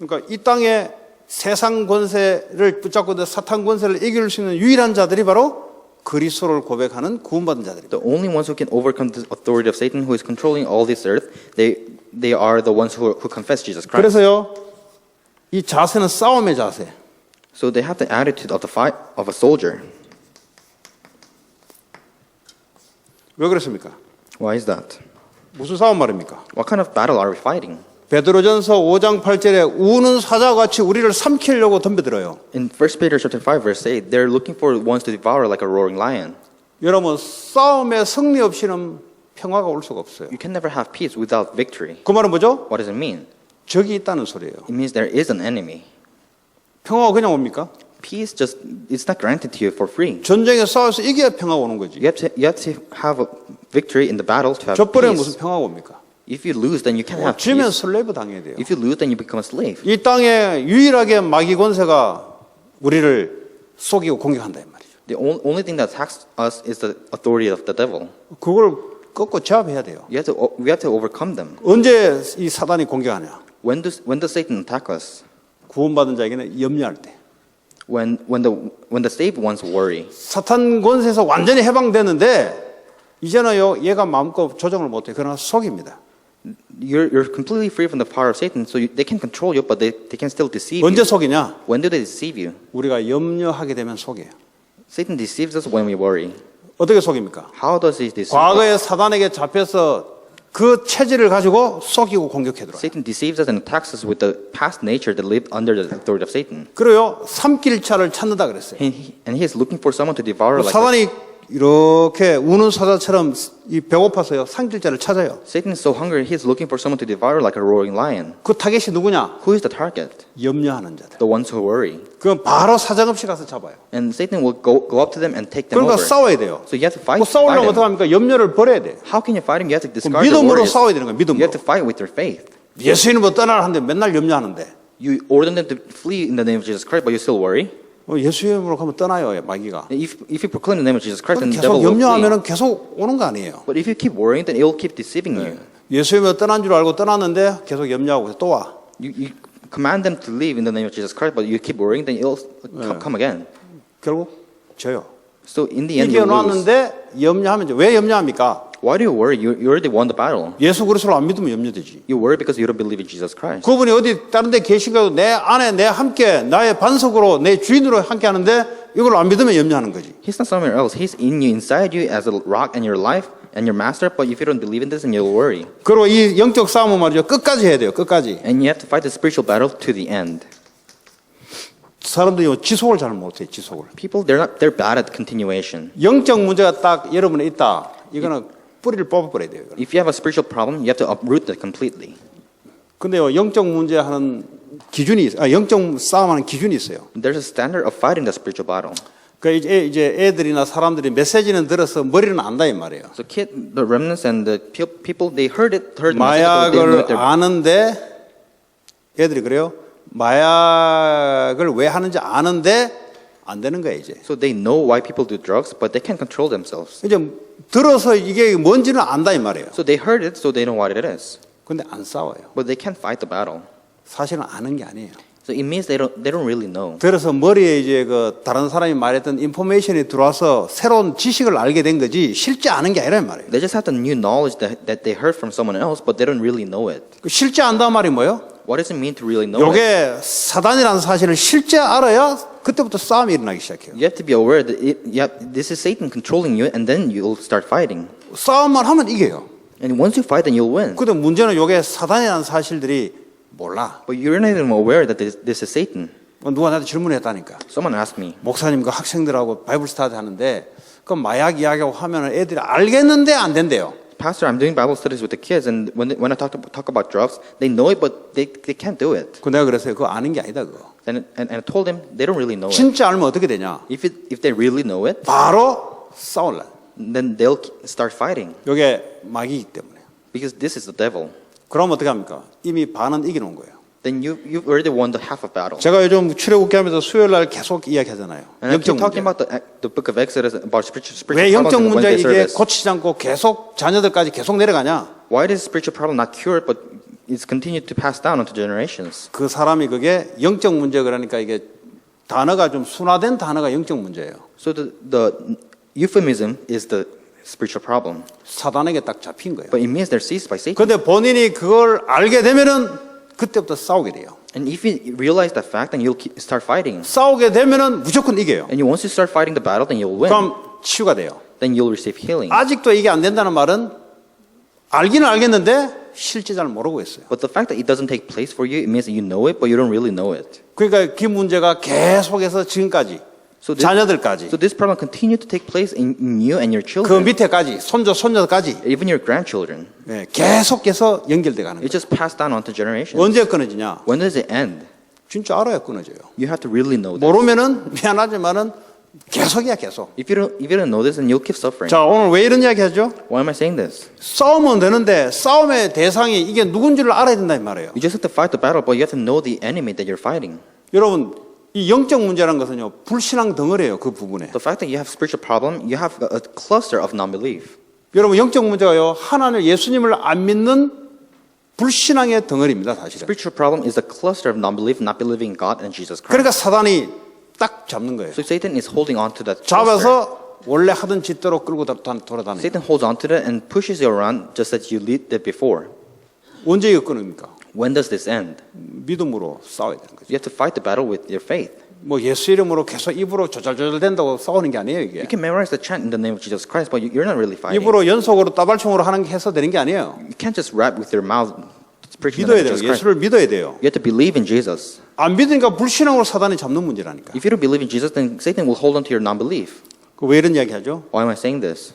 그러니까 이 땅에 세상 권세를 붙잡고 있는 사탄 권세를 이길 수 있는 유일한 자들이 바로 그리스도를 고백하는 구원받은 자들입니다. The only ones who can overcome the authority of Satan, who is controlling all this earth, they are the ones who confess Jesus Christ. 그래서요, 이 자세는 싸움의 자세. So they have the attitude of the fight of a soldier. 왜 그렇습니까? Why is that? 무슨 싸움 말입니까? What kind of battle are we fighting? 베드로전서 5장 8절에 우는 사자와 같이 우리를 삼키려고 덤벼들어요. In 1 Peter chapter 5 verse 8, they're looking for ones to devour like a roaring lion. 여러분, 싸움의 승리 없이는 평화가 올 수가 없어요. You can never have peace without victory. 그 말은 뭐죠? What does it mean? 적이 있다는 소리예요. It means there is an enemy. 평화가 그냥 옵니까? Peace just it's not granted to you for free. 전쟁에 싸워서 이겨야 평화가 오는 거지. You have to have a victory in the battle to have 져버리면 peace. 무슨 평화가 옵니까? If you lose, then you can't have 지면 peace. 슬레이브 당해야 돼요. If you lose, then you become a slave. 이 땅에 유일하게 마귀 권세가 우리를 속이고 공격한다 이 말이죠. The only thing that attacks us is the authority of the devil. 그걸 꺾고 제압해야 돼요. We have to overcome them. 언제 이 사단이 공격하냐? When does Satan attack us? 구원받은 자에게는 염려할 때. When the saved ones worry. 사탄 권세에서 완전히 해방되는데 이제는요 얘가 마음껏 조정을 못해. 그러나 속입니다. You're completely free from the power of Satan, so they can control you, but they can still deceive 언제 you. 속이냐? When do they deceive you? 우리가 염려하게 되면 속여요. Satan deceives us when we worry. 어떻게 속입니까? How does he deceive us? 과거에 사단에게 잡혀서 그 체질을 가지고 속이고 공격해 들어요. Satan deceives us and attacks us with the past nature that lived under the authority of Satan. 그래요. 삼킬 자를 찾는다 그랬어요. And he is looking for someone to devour like 사단이 이렇게 우는 사자처럼 이 배고파서요. 삼킬 자를 찾아요. Satan is so hungry, he is looking for someone to devour like a roaring lion. 그 타겟이 누구냐? Who is the target? 염려하는 자들. The ones who worry. 그럼 바로 사정없이 가서 잡아요. And Satan will go up to them and take them 그러니까 over. 싸워야 돼요. So you have to fight 그 싸우려면 him. 어떻게 합니까? 염려를 버려야 돼요. How can you fight him? You have to discard the 믿음으로 worries. 싸워야 되는 거예요. You 믿음으로. have to fight with your faith. 예수님은 뭐 떠나라 하는데 맨날 염려하는데 You order them to flee in the name of Jesus Christ, but you still worry. 예수님으로 가면 떠나요. 마귀가. If you proclaim the name of Jesus Christ, then the 계속 devil will flee. 염려하면 계속 오는 거 아니에요. But if you keep worrying, then it will keep deceiving you. 예수님은 떠난 줄 알고 떠났는데 계속 염려하고 또 와. You command them to leave in the name of Jesus Christ, but you keep worrying, then it will come again. 결국 져요. So in the end, you lose. 이겨놨는데 염려하면 왜 염려합니까? Why do you worry? You already won the battle. 예수 그리스도를 안 믿으면 염려되지. You worry because you don't believe in Jesus Christ. 그분이 어디 다른 데 계신가도 내 안에 내 함께 나의 반석으로 내 주인으로 함께 하는데 이걸 안 믿으면 염려하는 거지. He's not somewhere else. He's in you, inside you, as a rock in your life and your master. But if you don't believe in this, then you'll worry. 그리고 이 영적 싸움은 말이죠. 끝까지 해야 돼요. 끝까지. And you have to fight the spiritual battle to the end. 사람들이 지속을 잘 못해요. 지속을. People, they're bad at continuation. 영적 문제가 딱 여러분에 있다. 이거는 뿌리를 뽑아버려야 돼요. 이거는. If you have a spiritual problem, you have to uproot it completely. 근데요, 영적 문제 하는 기준이, 영적 싸움하는 기준이 있어요. There's a standard of fighting the spiritual battle. 그러니까 이제 애들이나 사람들이 메시지는 들어서 머리는 안다 이 말이에요. So the remnants and the people, they heard the message, but they didn't know 마약을 it. 아는데 애들이 그래요. 마약을 왜 하는지 아는데 안 되는 거예요 이제. So they know why people do drugs, but they can't control themselves. 이제 들어서 이게 뭔지는 안다 이 말이에요. So they heard it, so they know what it is. 근데 안 싸워요. But they can't fight the battle. 사실은 아는 게 아니에요. So it means they don't really know. 들어서 머리에 이제 그 다른 사람이 말했던 인포메이션이 들어와서 새로운 지식을 알게 된 거지 실제 아는 게 아니란 말이에요. They just have the new knowledge that they heard from someone else, but they don't really know it. 그 실제 안다 말이 뭐예요? What does it mean to really know it? 요게 사단이라는 사실을 실제 알아야 그때부터 싸움이 일어나기 시작해요. You have to be aware that this is Satan controlling you, and then you'll start fighting. 싸움만 하면 이겨요. And once you fight, then you'll win. 근데 문제는 요게 사단이라는 사실들이 몰라. But you're not even aware that this is Satan. 누가 나한테 질문했다니까. Someone asked me, 목사님 그 학생들하고 바이블 스타디 하는데 그 마약 이야기하고 하면 애들이 알겠는데 안 된대요. Pastor, I'm doing Bible studies with the kids, and when I talk about drugs, they know it, but they can't do it. 그 내가 그랬어요. 그거 아는 게 아니다 그거. And I told them they don't really know it. 진짜 알면 어떻게 되냐? If they really know it, 바로 싸울라. then they'll start fighting 요게 마귀이기 때문에. because this is the devil. 그럼 어떻게 합니까? 이미 반은 이겨놓은 거예요. Then you've already won the half of battle. 제가 요즘 출애굽기 하면서 수요일 날 계속 이야기하잖아요. And I 영적 keep 문제. talking about the book of Exodus about spiritual 왜 영적 problems in 문제 Wednesday 이게 service. 고치지 않고 계속 자녀들까지 계속 내려가냐? Why is spiritual problem not cured, but it's continued to pass down onto generations. 그 사람이 그게 영적 문제 그러니까 이게 단어가 좀 순화된 단어가 영적 문제예요. So the euphemism is the spiritual problem. 사단에게 딱 잡힌 거예요. But it means they're seized by Satan. 그런데 본인이 그걸 알게 되면은 그때부터 싸우게 돼요. And if you realize that fact, then you'll start fighting. 싸우게 되면은 무조건 이겨요. And once you start fighting the battle, then you'll win. 그럼 치유가 돼요. Then you'll receive healing. 아직도 이게 안 된다는 말은 알기는 알겠는데 실제 잘 모르고 있어요. But the fact that it doesn't take place for you, it means that you know it, but you don't really know it. 그러니까 그 문제가 계속해서 지금까지 So this, 자녀들까지 so this problem continued to take place in you and your 그 children, 밑에까지 손주 손녀까지 even your grandchildren. 예, 계속해서 연결돼 가는 It 거예요. just passed down onto generations. 언제 끊어지냐? When does it end? 진짜 알아야 끊어져요. You have to really know this. 모르면은 미안하지만은 계속이야 계속. If you don't know this, then you'll keep suffering. 자 오늘 왜 이런 이야기 하죠? Why am I saying this? 싸우면 되는데 싸움의 대상이 이게 누군지를 알아야 된다 이 말이에요. You just have to fight the battle, but you have to know the enemy that you're fighting. 여러분 이 영적 문제라는 것은요 불신앙 덩어리예요 그 부분에. The fact that you have spiritual problem, you have a cluster of non-belief. 여러분 영적 문제가요 하나님 예수님을 안 믿는 불신앙의 덩어리입니다 사실은. Spiritual problem is the cluster of non-belief, not believing in God and Jesus Christ. 그러니까 사단이 딱 잡는 거예요. So Satan is holding on to that cluster. 잡아서 원래 하던 짓대로 끌고 돌아다니는. Satan holds on to that and pushes you around just as you did before. 언제 이거 끊습니까? When does this end? 믿음으로 싸워야 되는 거죠. You have to fight the battle with your faith. 뭐 예수 이름으로 계속 입으로 조잘조잘 된다고 싸우는 게 아니에요 이게. You can memorize the chant in the name of Jesus Christ, but you're not really fighting. 입으로 연속으로 따발총으로 하는 게 해서 되는 게 아니에요. You can't just rap with your mouth preaching the 믿어야 name 돼요. of Jesus Christ. 예수를 믿어야 돼요. You have to believe in Jesus. 안 믿으니까 불신앙으로 사단이 잡는 문제라니까. If you don't believe in Jesus, then Satan will hold on to your non-belief. 그 왜 이런 이야기 하죠? Why am I saying this?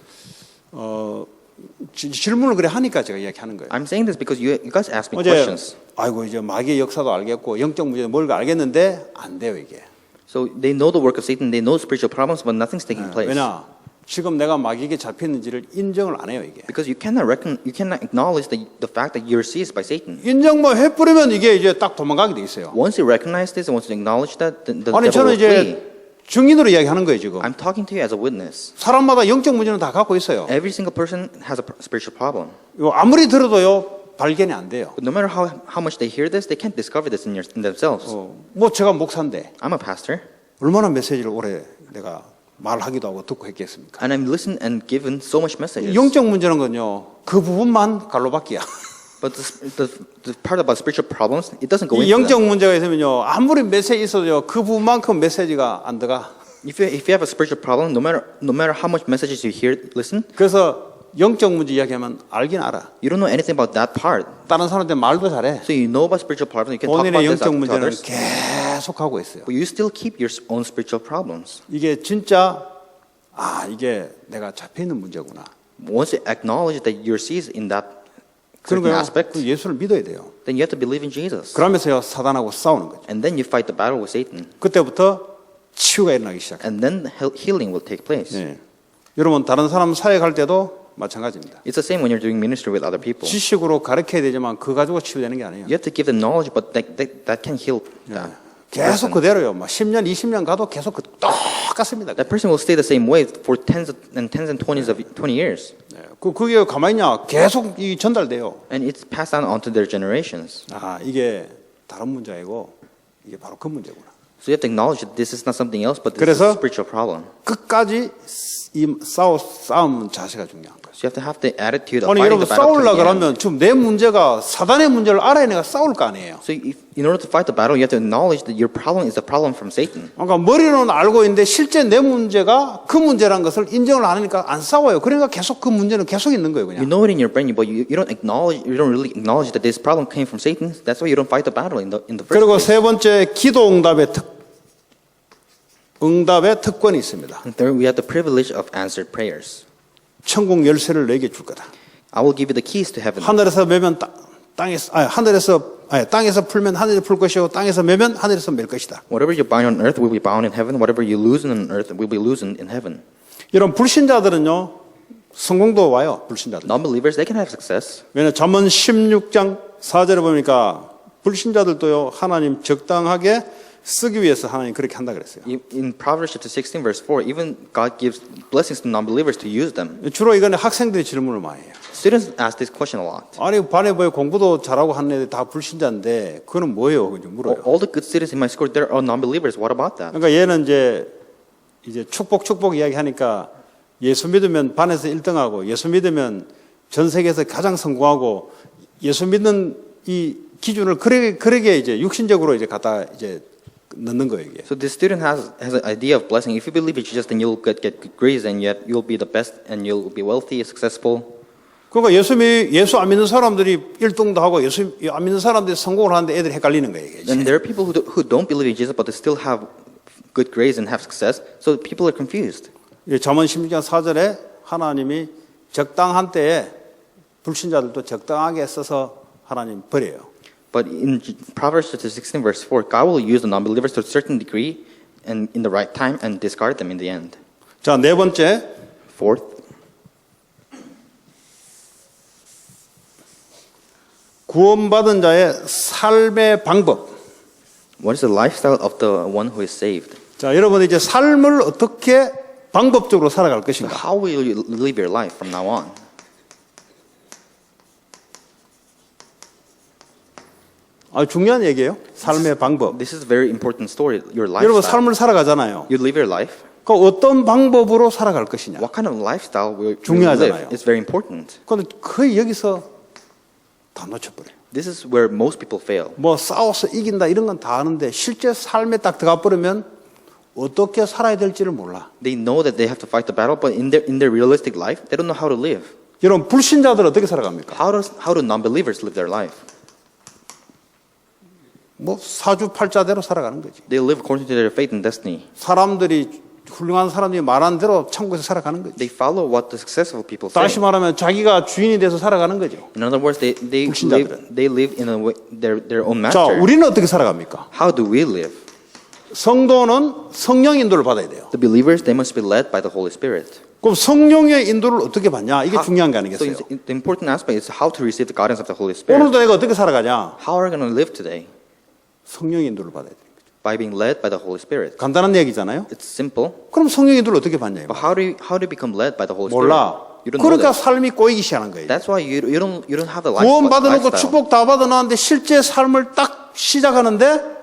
질문을 그래 하니까 제가 이야기하는 거예요. I'm saying this because you guys asked me 어제 questions. 아이고 이제 마귀의 역사도 알겠고 영적 문제 뭘 알겠는데 안 돼요 이게. So they know the work of Satan, they know spiritual problems, but nothing's taking place. 왜냐? 지금 내가 마귀에게 잡혔는지를 인정을 안 해요 이게. Because you cannot acknowledge the fact that you're seized by Satan. 인정만 해버리면 이게 이제 딱 도망가게 돼 있어요. Once you recognize this and once you acknowledge that, the 아니 devil 저는 will flee. 이제 증인으로 이야기하는 거예요 지금. I'm talking to you as a witness. 사람마다 영적 문제는 다 갖고 있어요. Every single person has a spiritual problem. 이거 아무리 들어도요 발견이 안 돼요. But no matter how much they hear this, they can't discover this in themselves. 뭐 제가 목사인데 I'm a pastor, 얼마나 메시지를 오래 내가 말하기도 하고 듣고 했겠습니까? and I'm listened and given so much messages. 영적 문제는 건요 그 부분만 갈로바뀌야. But the part about spiritual problems, it doesn't go 이 into 영적 that. 문제가 있으면요 아무리 메시지 있어도요 그 부분만큼 메시지가 안 들어가. If you have a spiritual problem, no matter how much messages you hear, listen, 그래서 영적 문제 이야기하면 알긴 알아. you don't know anything about that part. 다른 사람한테 말도 잘해. So you know about spiritual problems, you can talk 본인의 about this 영적 to 문제는 others, 계속 하고 있어요. but you still keep your own spiritual problems. 이게 진짜 이게 내가 잡혀 있는 문제구나. Once you acknowledge that you're seized in that 그런 certain 거요. aspect, 그 예수를 믿어야 돼요. then you have to believe in Jesus. 그러면서요 사단하고 싸우는 거죠. And then you fight the battle with Satan. 그때부터 치유가 일어나기 시작해요. And then healing will take place. 네. 여러분 다른 사람 사역할 때도 마찬가지입니다. It's the same when you're doing ministry with other people. 지식으로 가르쳐야 되지만 그 가지고 치유되는 게 아니에요. You have to give them knowledge, but that can heal that. 계속 그대로요. 막 10년, 20년 가도 계속 똑같습니다. That person will stay the same way for tens and 20 years. 네. 그게 가만히 있냐? 계속 이 전달돼요. And it's passed on onto their generations. 이게 다른 문제이고 이게 바로 그 문제구나. So you have to acknowledge that this is not something else, but this is 그래서 a spiritual problem. 끝까지 이 싸움 자세가 중요한 거예요. So you have to have the attitude of 아니 fighting 여러분 the battle to 싸우려 the end. 그러면 지금 내 문제가 사단의 문제를 알아야 내가 싸울 거 아니에요. So in order to fight the battle, you have to acknowledge that your problem is a problem from Satan. 그러니까 머리로는 알고 있는데 실제 내 문제가 그 문제라는 것을 인정을 안 하니까 안 싸워요. 그러니까 계속 그 문제는 계속 있는 거예요, You 그냥. know it in your brain, but you don't really acknowledge that this problem came from Satan. That's why you don't fight the battle in the first 그리고 place. 세 번째 기도 응답의 특권이 있습니다. And third, we have the privilege of answered prayers. 천국 열쇠를 내게 줄 거다. I will give you the keys to heaven. 하늘에서 매면 땅에서 풀면 하늘에 풀 것이고 땅에서 매면 하늘에서 맬 것이다. Whatever you bind on earth will be bound in heaven. Whatever you loosen on earth will be loosened in heaven. 이런 불신자들은요 성공도 와요. 불신자들. Non-believers, they can have success. 왜냐 잠언 16장 4절에 보니까 불신자들도요 하나님 적당하게 쓰기 위해서 하나님 그렇게 한다 그랬어요. In Proverbs chapter 16, verse 4, even God gives blessings to non-believers to use them. 주로 이건 학생들이 질문을 많이 해요. Students ask this question a lot. 아니 반에 뭐 공부도 잘하고 하는 애들 다 불신자인데 그거는 뭐예요? 이제 물어요. All the good students in my school, they're all non-believers. What about that? 그러니까 얘는 이제 축복 이야기하니까 예수 믿으면 반에서 1등하고 예수 믿으면 전 세계에서 가장 성공하고 예수 믿는 이 기준을 그러게 이제 육신적으로 이제 갖다 이제 넣는 거예요, 이게. So this student has an idea of blessing. If you believe in Jesus, then you'll get good grades, and yet you'll be the best, and you'll be wealthy, successful. 그러니까 예수 안 믿는 사람들이 1등도 하고 예수 안 믿는 사람들이 성공을 하는데 애들이 헷갈리는 거예요, 이게. And there are people who don't believe in Jesus, but they still have good grades and have success. So people are confused. 잠언 16장 4절에 하나님이 적당한 때에 불신자들도 적당하게 써서 하나님 버려요. But in Proverbs chapter 16, verse 4, God will use the non-believers to a certain degree and in the right time and discard them in the end. 자, 네 번째. Fourth, 구원받은 자의 삶의 방법. what is the lifestyle of the one who is saved? 자, 여러분 이제 삶을 어떻게 방법적으로 살아갈 So 것인가? how will you live your life from now on? 중요한 얘기예요. 삶의 방법. This is a very important story, your 여러분 lifestyle. 삶을 살아가잖아요. You live your life. 그 어떤 방법으로 살아갈 것이냐? What kind of lifestyle will you 중요하잖아요. live? It's very important. 그런데 거의 여기서 다 놓쳐버려요. This is where most people fail. 뭐 싸워서 이긴다 이런 건 다 아는데 실제 삶에 딱 들어가 버리면 어떻게 살아야 될지를 몰라. They know that they have to fight the battle, but in their realistic life, they don't know how to live. 여러분 불신자들 어떻게 살아갑니까? How do non-believers live their life? 뭐 사주팔자대로 살아가는 거지. They live according to their faith and destiny. 사람들이 훌륭한 사람들이 말한 대로 천국에서 살아가는 거지. They follow what the successful people say. 다시 말하면 자기가 주인이 돼서 살아가는 거죠. In other words, 불신자들은. they live in a way, their own 자, master. 우리는 어떻게 살아갑니까? How do we live? 성도는 성령 인도를 받아야 돼요. The believers, they must be led by the Holy Spirit. 그럼 성령의 인도를 어떻게 받냐? 이게 중요한 게 So 아니겠어요? the important aspect is how to receive the guidance of the Holy Spirit. 오늘도 내가 어떻게 살아가냐? How are we going to live today? 성령의 인도를 받아야 돼요. By being led by the Holy Spirit. 간단한 얘기잖아요. It's simple. 그럼 성령 인도를 어떻게 받냐? But how do you become led by the Holy Spirit? 몰라. You don't know 그러니까 that. 삶이 꼬이기 시작하는 거예요. That's why you don't have the 구원 받아놓고 lifestyle. 축복 다 받아놨는데 실제 삶을 딱 시작하는데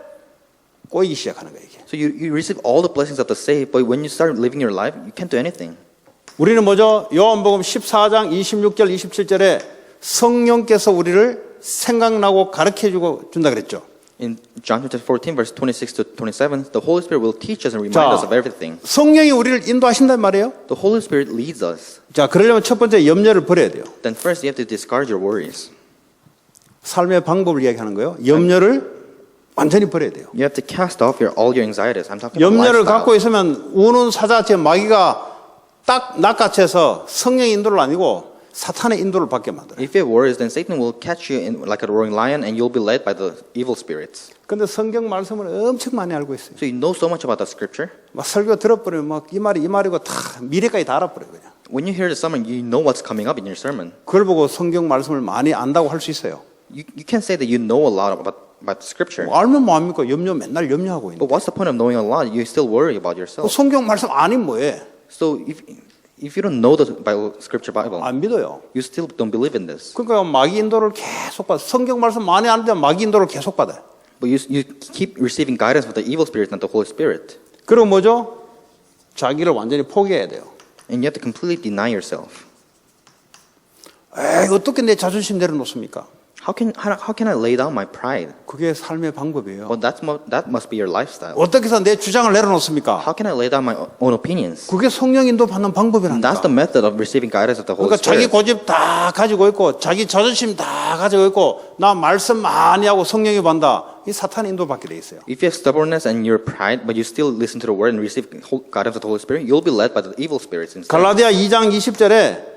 꼬이기 시작하는 거예요. 이게. So you receive all the blessings of the saved, but when you start living your life, you can't do anything. 우리는 뭐죠? 요한복음 14장 26절 27절에 성령께서 우리를 생각나고 가르쳐주고 준다 그랬죠. In John chapter 14, verse 26 to 27, the Holy Spirit will teach us and remind us of everything. 성령이 우리를 인도하신단 말이에요. The Holy Spirit leads us. 자, 그러려면 첫 번째 염려를 버려야 돼요. Then first you have to discard your worries. 삶의 방법을 이야기하는 거예요. 염려를 완전히 버려야 돼요. You have to cast off all your anxieties. I'm talking about 염려를 lifestyle. 갖고 있으면 우는 사자처럼 마귀가 딱 낚아채서 성령의 인도를 아니고 사탄의 인도를 받게 만들어요. If you have worries, then Satan will catch you in like a roaring lion, and you'll be led by the evil spirits. 근데 성경 말씀을 엄청 많이 알고 있어요. So you know so much about the scripture. 막 설교 들어버리면 막 이 말이 이 말이고 다 미래까지 다 알아버려요. 그냥. When you hear the sermon, you know what's coming up in your sermon. 그걸 보고 성경 말씀을 많이 안다고 할 수 있어요. You can't say that you know a lot about the scripture. 알면 뭐합니까? 맨날 염려하고 있는. But what's the point of knowing a lot? You still worry about yourself. 성경 말씀 아니면 뭐해? So if you don't know the Bible, 안 믿어요. you still don't believe in this. 그러니까 마귀 인도를 계속 받아. 성경 말씀 많이 아는데 마귀 인도를 계속 받아요. But you keep receiving guidance from the evil spirits, not the Holy Spirit. 그리고 뭐죠? 자기를 완전히 포기해야 돼요. And you have to completely deny yourself. 에이, 어떻게 내 자존심 내려놓습니까? How can I lay down my pride? 그게 삶의 방법이에요. Well, that must be your lifestyle. 어떻게 해서 내 주장을 내려놓습니까? How can I lay down my own opinions? 그게 성령 인도 받는 방법이란다. That's the method of receiving guidance of the Holy 그러니까 자기 Spirit. 고집 다 가지고 있고 자기 자존심 다 가지고 있고 나 말씀 많이 하고 성령이 받는다. 이 사탄 인도 받게 돼 있어요. If you have stubbornness and your pride, but you still listen to the word and receive guidance of the Holy Spirit, you'll be led by the evil spirits instead. 갈라디아 2장 20절에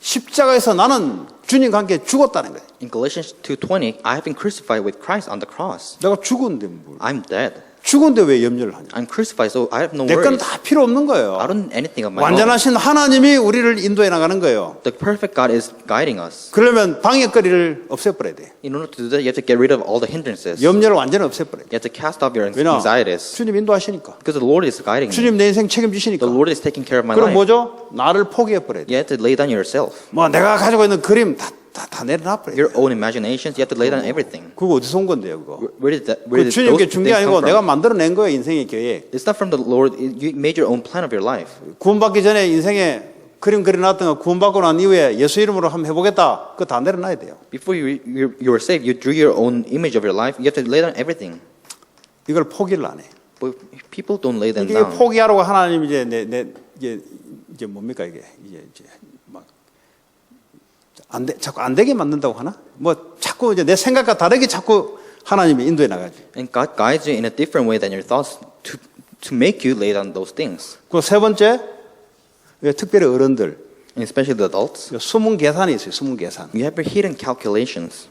십자가에서 나는 주님과 함께 죽었다는 거예요. In Galatians 2:20, I have been crucified with Christ on the cross. 내가 죽었는데 뭘. I'm dead. 죽은데 왜 염려를 하냐? I'm crucified, so I have no 내 건 worries. 다 필요 없는 거예요. I don't need anything of my own. 완전하신 하나님이 우리를 인도해 나가는 거예요. The perfect God is guiding us. 그러면 방해거리를 없애버려야 돼. In order to do that, you have to get rid of all the hindrances. 염려를 완전히 없애버려야 돼. You have to cast off your 왜냐? anxieties. 주님 인도하시니까. Because the Lord is guiding me. 주님 내 인생 The 책임지시니까. Lord is taking care of my 그럼 life. 뭐죠? 나를 포기해버려야 돼. You have to lay down yourself. 뭐 내가 가지고 있는 그림 다 내려놔버려야 돼. Your own imaginations, you have to lay down everything. 그거 어디서 온 건데요, 그거? Where did 그 주님께 those 준 게 things 아니고 come 내가 from? 만들어낸 거예요, 인생의 계획. It's not from the Lord. You made your own plan of your life. 구원받기 전에 인생에 그림 그려놨던 거 구원받고 난 이후에 예수 이름으로 한번 해보겠다. 그거 다 내려놔야 돼요. Before you were saved, you drew your own image of your life. You have to lay down everything. 이걸 포기를 안 해. But people don't lay them 이게 down. 포기하라고 하나님 이제 이제 뭡니까 이게 이제 막 안 돼, 자꾸 안 되게 만든다고 하나? 뭐 자꾸 이제 내 생각과 다르게 자꾸 하나님이 인도해 나가지. And God guides you in a different way than your thoughts to make you lay down those things. 그 세 번째, 특별히 어른들, And especially the adults. 숨은 계산이 있어요. 숨은 계산. You have your hidden calculations.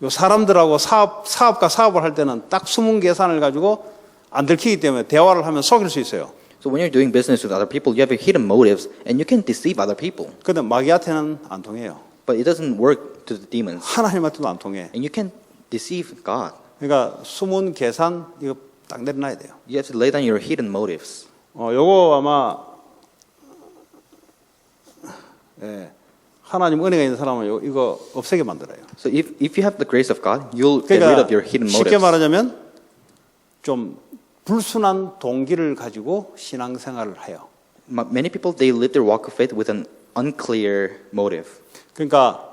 요 사람들하고 사업가 사업을 할 때는 딱 숨은 계산을 가지고 안 들키기 때문에 대화를 하면 속일 수 있어요. So when you're doing business with other people, you have your hidden motives, and you can deceive other people. 근데 마귀한테는 안 통해요. But it doesn't work to the demons. 하나님한테도 안 통해. And you can deceive God. 그러니까 숨은 계산 이거 딱 내려놔야 돼요. You have to lay down your hidden motives. 요거 아마 하나님 은혜가 있는 사람은 이거 없애게 만들어요. So if you have the grace of God, you'll get rid of your hidden 쉽게 motives. 말하자면 좀 불순한 동기를 가지고 신앙생활을 해요. Many people, they live their walk of faith with an unclear motive. 그러니까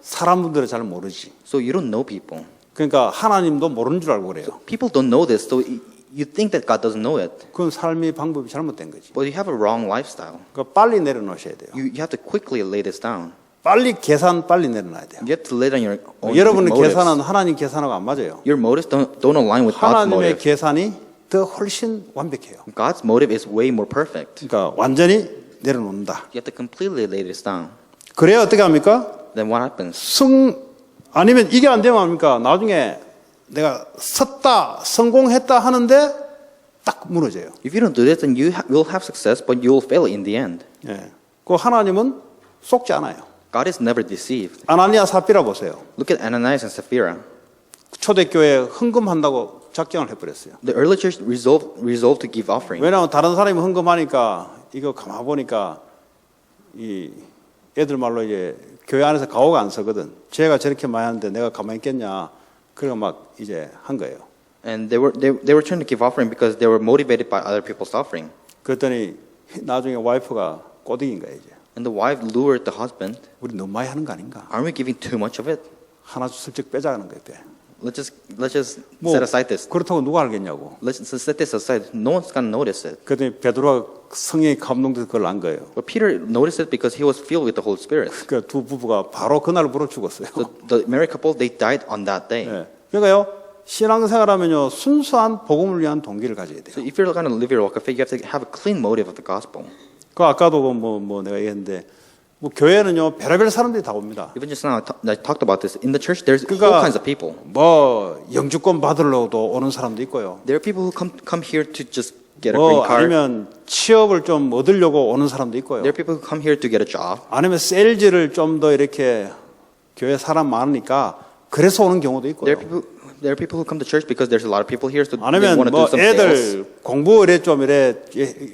사람들은 잘 모르지. So you don't know people. 그러니까 하나님도 모르는 줄 알고 그래요. People don't know this, so you think that God doesn't know it. 그건 삶의 방법이 잘못된 거지. But you have a wrong lifestyle. 그러니까 빨리 내려놓으셔야 돼요. You have to quickly lay this down. 빨리 내려놔야 돼요. You have to lay down your own 여러분의 motives. 계산은 하나님 계산하고 안 맞아요. Your motives don't align with God's 하나님의 motive. 계산이 더 훨씬 완벽해요. God's motive is way more perfect. 그러니까 완전히 내려놓는다. You have to completely lay this down. 그래야 어떻게 합니까? Then what happens? 아니면 이게 안 되면 합니까? 나중에 내가 성공했다 하는데 딱 무너져요. If you don't do this, then you will have success, but you will fail in the end. 예. 그 하나님은 속지 않아요. God is never deceived. 아나니아 삽비라 보세요. Look at Ananias and Sapphira. 초대교회 헌금한다고 작정을 해버렸어요. The early church resolved to give offering. 왜냐하면 다른 사람이 헌금하니까 이거 가만 보니까 이 애들 말로 이제 교회 안에서 가오가 안 서거든. 제가 저렇게 많이 하는데 내가 가만히 있겠냐. 그래서 막 이제 한 거예요. And they were trying to give offering because they were motivated by other people's offering. 그랬더니 나중에 와이프가 꼬드긴 거예요. 이제. And the wife lured the husband. 우리 너무 많이 하는 거 아닌가? Aren't we giving too much of it? 하나 슬쩍 빼자는 거예요. 빼. Let's just 뭐 set aside this. 그렇다고 누가 알겠냐고. Let's set this aside. No one's gonna notice it. 그랬더니 베드로가 성령이 감동돼서 그걸 안 거예요. But Peter noticed it because he was filled with the Holy Spirit. 그 두 부부가 바로 그날 불어 죽었어요. So the married couple, they died on that day. 예. 그러니까요, 신앙생활하면요 순수한 복음을 위한 동기를 가져야 돼요. So if you're going to live your walk of faith, you have to have a clean motive of the gospel. 그 아까도 뭐 내가 얘기했는데 뭐 교회는요 별의별 사람들이 다 옵니다. Even just now, I talked about this. In the church, there's all 그러니까 kinds of people. 뭐 영주권 받으려고도 오는 사람도 있고요. There are people who come here to just get a green 뭐 card. 아니면 취업을 좀 얻으려고 오는 사람도 있고요. There are people who come here to get a job. 아니면 세일즈를 좀 더 이렇게 교회 사람 많으니까 그래서 오는 경우도 있고요. There are people who come to church because there's a lot of people here, so they 아니면 want to 뭐 do some sales. 애들 공부 이래 좀 이래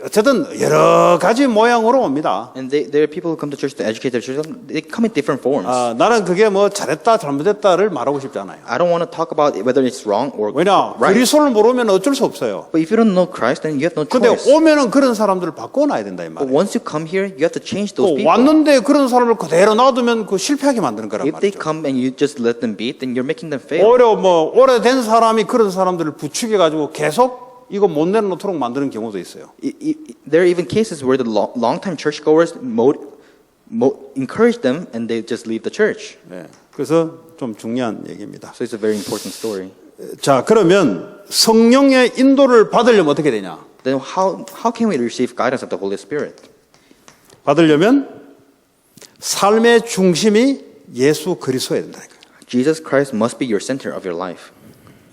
어쨌든 여러 가지 모양으로 옵니다. And there are people who come to church to educate their children. They come in different forms. 나는 그게 뭐 잘했다 잘못했다를 말하고 싶지 않아요. I don't want to talk about whether it's wrong or 왜냐 right. 그리스도를 모르면 어쩔 수 없어요. But if you don't know Christ, then you have no 근데 choice. 오면은 그런 사람들을 바꿔놔야 된다 이 But 말이에요. once you come here, you have to change those 또 people. 왔는데 그런 사람을 그대로 놔두면 그 실패하게 만드는 거란 If they 말이죠. come and you just let them be, then you're making them fail. 오래된 사람이 그런 사람들을 부추겨 가지고 계속 이거 못 내놓도록 만드는 경우도 있어요. There are even cases where the long-time churchgoers encourage them and they just leave the church. 네. 그래서 좀 중요한 얘기입니다. So it's a very important story. 자, 그러면 성령의 인도를 받으려면 어떻게 되냐? Then how can we receive guidance of the Holy Spirit? 받으려면 삶의 중심이 예수 그리스도여야 된다니까요. Jesus Christ must be your center of your life.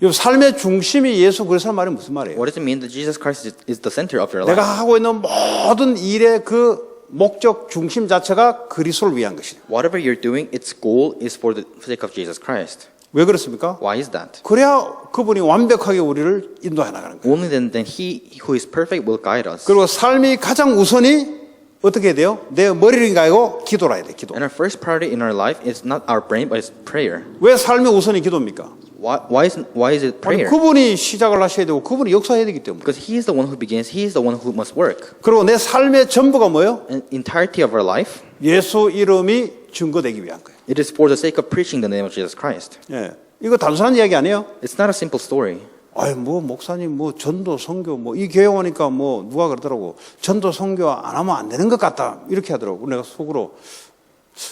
이 삶의 중심이 예수 그리스도란 말이 무슨 말이에요? What does it mean that Jesus Christ is the center of your 내가 life? 하고 있는 모든 일의 그 목적 중심 자체가 그리스도를 위한 것이에요. Whatever you're doing, its goal is for the sake of Jesus Christ. 왜 그렇습니까? Why is that? 그래야 그분이 완벽하게 우리를 인도해 나가는 거예요. Only then he who is perfect will guide us. 그리고 삶이 가장 우선이 어떻게 해야 돼요? 내 머리를 아니고 기도라 해야 돼. 기도. And our first priority in our life is not our brain, but it's prayer. 왜 삶의 우선이 기도입니까? Why is it 아니, prayer? 그분이 시작을 하셔야 되고 그분이 역사해야 되기 때문에. Because he is the one who begins, he is the one who must work. 그리고 내 삶의 전부가 뭐예요? And entirety of our life, 예수 이름이 증거되기 위한 거예요. it is for the sake of preaching the name of Jesus Christ. 예. 이거 단순한 이야기 아니에요? It's not a simple story. 아이 뭐 목사님 뭐 전도 선교 뭐 이 교회 오니까 뭐 누가 그러더라고 전도 선교 안 하면 안 되는 것 같다 이렇게 하더라고. 내가 속으로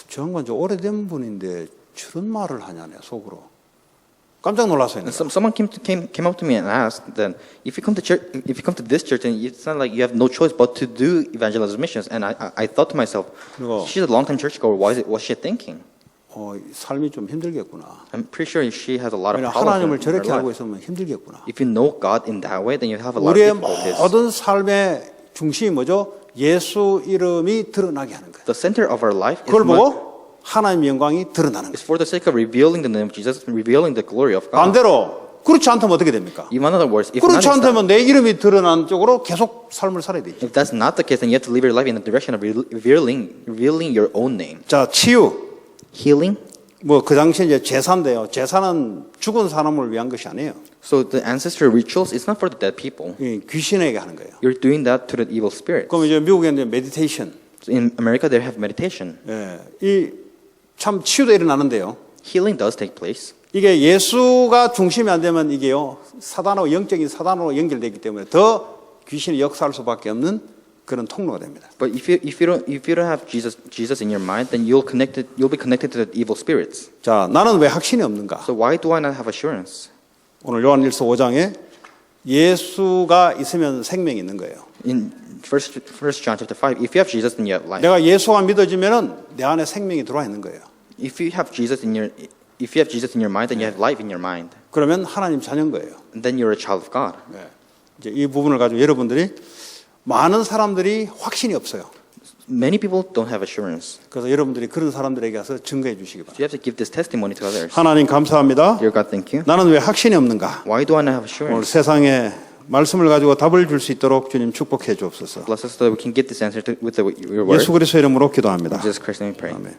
저 양반 저 오래된 분인데 저런 말을 하냐 내가 속으로 깜짝 놀랐어요. And someone came up to me and asked that if you come to this church, and it's not like you have no choice but to do evangelism missions. And I thought to myself, 그리고 she's a long-time churchgoer. What's she thinking? 삶이 좀 힘들겠구나. I'm pretty sure she has a lot of 왜냐 problems 하나님을 in her 저렇게 알고 life. 있으면 힘들겠구나. If you know God in that way, then you have a lot of 우리의 difficulties. 모든 삶의 중심이 뭐죠? 예수 이름이 드러나게 하는 거예요. The center of our life 그걸 보고 하나님의 영광이 드러나는 is 거예요. for the sake of revealing the name of Jesus, revealing the glory of God. 반대로 그렇지 않다면 어떻게 됩니까? In other words, if not 그렇지 않다면 내 이름이 드러나는 쪽으로 계속 삶을 살아야 되죠. if that's not the case, then you have to live your life in the direction of revealing your own name. 자, 치유. Healing. 뭐 그 당시에 이제 제사인데요. 제사는 죽은 사람을 위한 것이 아니에요. So the ancestral rituals is not for the dead people. 이 귀신에게 하는 거예요. You're doing that to the evil spirits. 그럼 이제 미국에 이제 메디테이션. In America, they have meditation. 예. 이 참 치유도 일어나는데요. Healing does take place. 이게 예수가 중심이 안 되면 이게요. 사단하고 영적인 사단으로 연결되기 때문에 더 귀신이 역사할 수밖에 없는 그런 통로가 됩니다. But if you don't have Jesus in your mind, then you'll be connected to the evil spirits. 자, 나는 왜 확신이 없는가? So why do I not have assurance? 오늘 요한일서 5장에 예수가 있으면 생명이 있는 거예요. In First John chapter 5, if you have Jesus, then you have life. 내가 예수가 믿어지면은 내 안에 생명이 들어와 있는 거예요. If you have Jesus in your mind, then you have life in your mind. 그러면 하나님 자녀인 거예요. And then you're a child of God. 네. 이제 이 부분을 가지고 여러분들이 많은 사람들이 확신이 없어요. Many people don't have assurance. 그래서 여러분들이 그런 사람들에게 가서 증거해 주시기 바랍니다. So you have to give this testimony to others. 하나님 감사합니다. Dear God, thank you. 나는 왜 확신이 없는가? Why do I not have 오늘 assurance? 세상에 말씀을 가지고 답을 줄 수 있도록 주님 축복해 주옵소서. Bless us so that we can get this answer with your word. 예수 그리스도의 이름으로 기도합니다. In Jesus Christ's name we pray. 아멘.